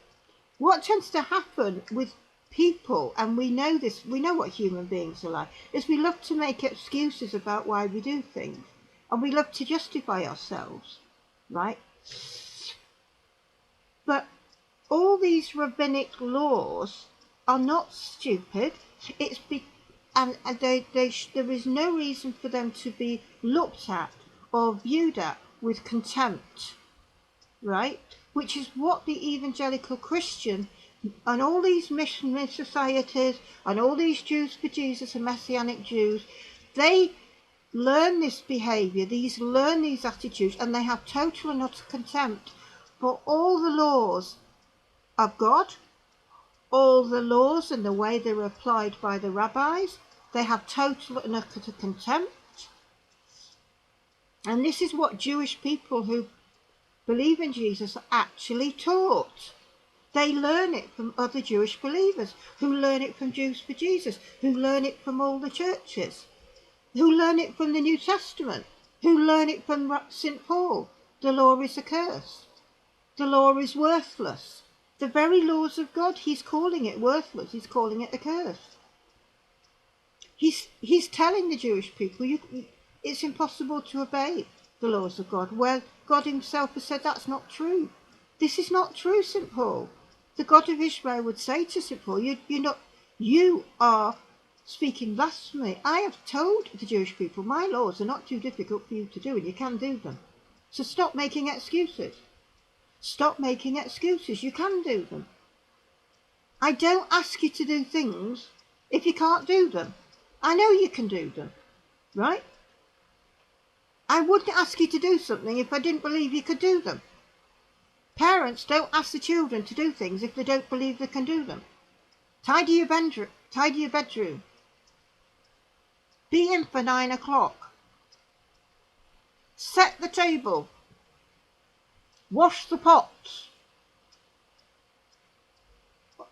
What tends to happen with people, and we know this, we know what human beings are like, is we love to make excuses about why we do things, and we love to justify ourselves, right? But all these rabbinic laws are not stupid. There is no reason for them to be looked at or viewed at with contempt, right? Which is what the evangelical Christian and all these missionary societies and all these Jews for Jesus and Messianic Jews, they learn this behaviour, learn these attitudes, and they have total and utter contempt for all the laws of God, all the laws and the way they're applied by the rabbis. They have total and utter contempt. And this is what Jewish people who believe in Jesus are actually taught. They learn it from other Jewish believers, who learn it from Jews for Jesus, who learn it from all the churches, who learn it from the New Testament, who learn it from St. Paul. The law is a curse. The law is worthless. The very laws of God, he's calling it worthless. He's calling it a curse. He's telling the Jewish people, it's impossible to obey the laws of God. Well, God himself has said that's not true. This is not true, St. Paul. The God of Israel would say to St. Paul, you are speaking blasphemy. I have told the Jewish people, my laws are not too difficult for you to do, and you can do them. So stop making excuses. Stop making excuses. You can do them. I don't ask you to do things if you can't do them. I know you can do them, right? I wouldn't ask you to do something if I didn't believe you could do them. Parents don't ask the children to do things if they don't believe they can do them. Tidy your bedroom. Be in for 9 o'clock. Set the table. Wash the pots.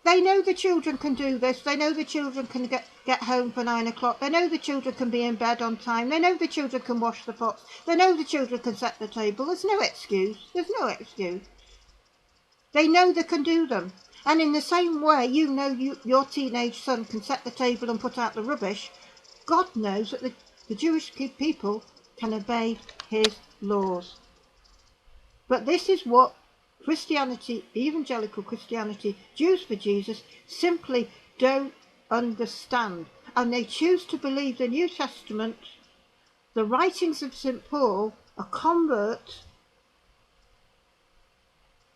They know the children can do this. They know the children can get home for 9 o'clock. They know the children can be in bed on time. They know the children can wash the pots. They know the children can set the table. There's no excuse. There's no excuse. They know they can do them. And in the same way, you know your teenage son can set the table and put out the rubbish. God knows that the Jewish people can obey his laws. But this is what Christianity, evangelical Christianity, Jews for Jesus, simply don't understand. And they choose to believe the New Testament, the writings of St. Paul, a convert,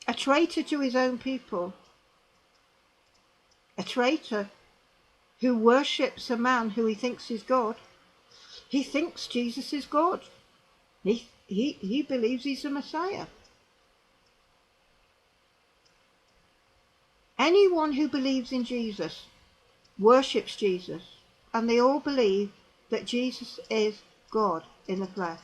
a traitor to his own people, a traitor who worships a man who he thinks is God. He thinks Jesus is God. He believes he's the Messiah. Anyone who believes in Jesus worships Jesus, and they all believe that Jesus is God in the flesh.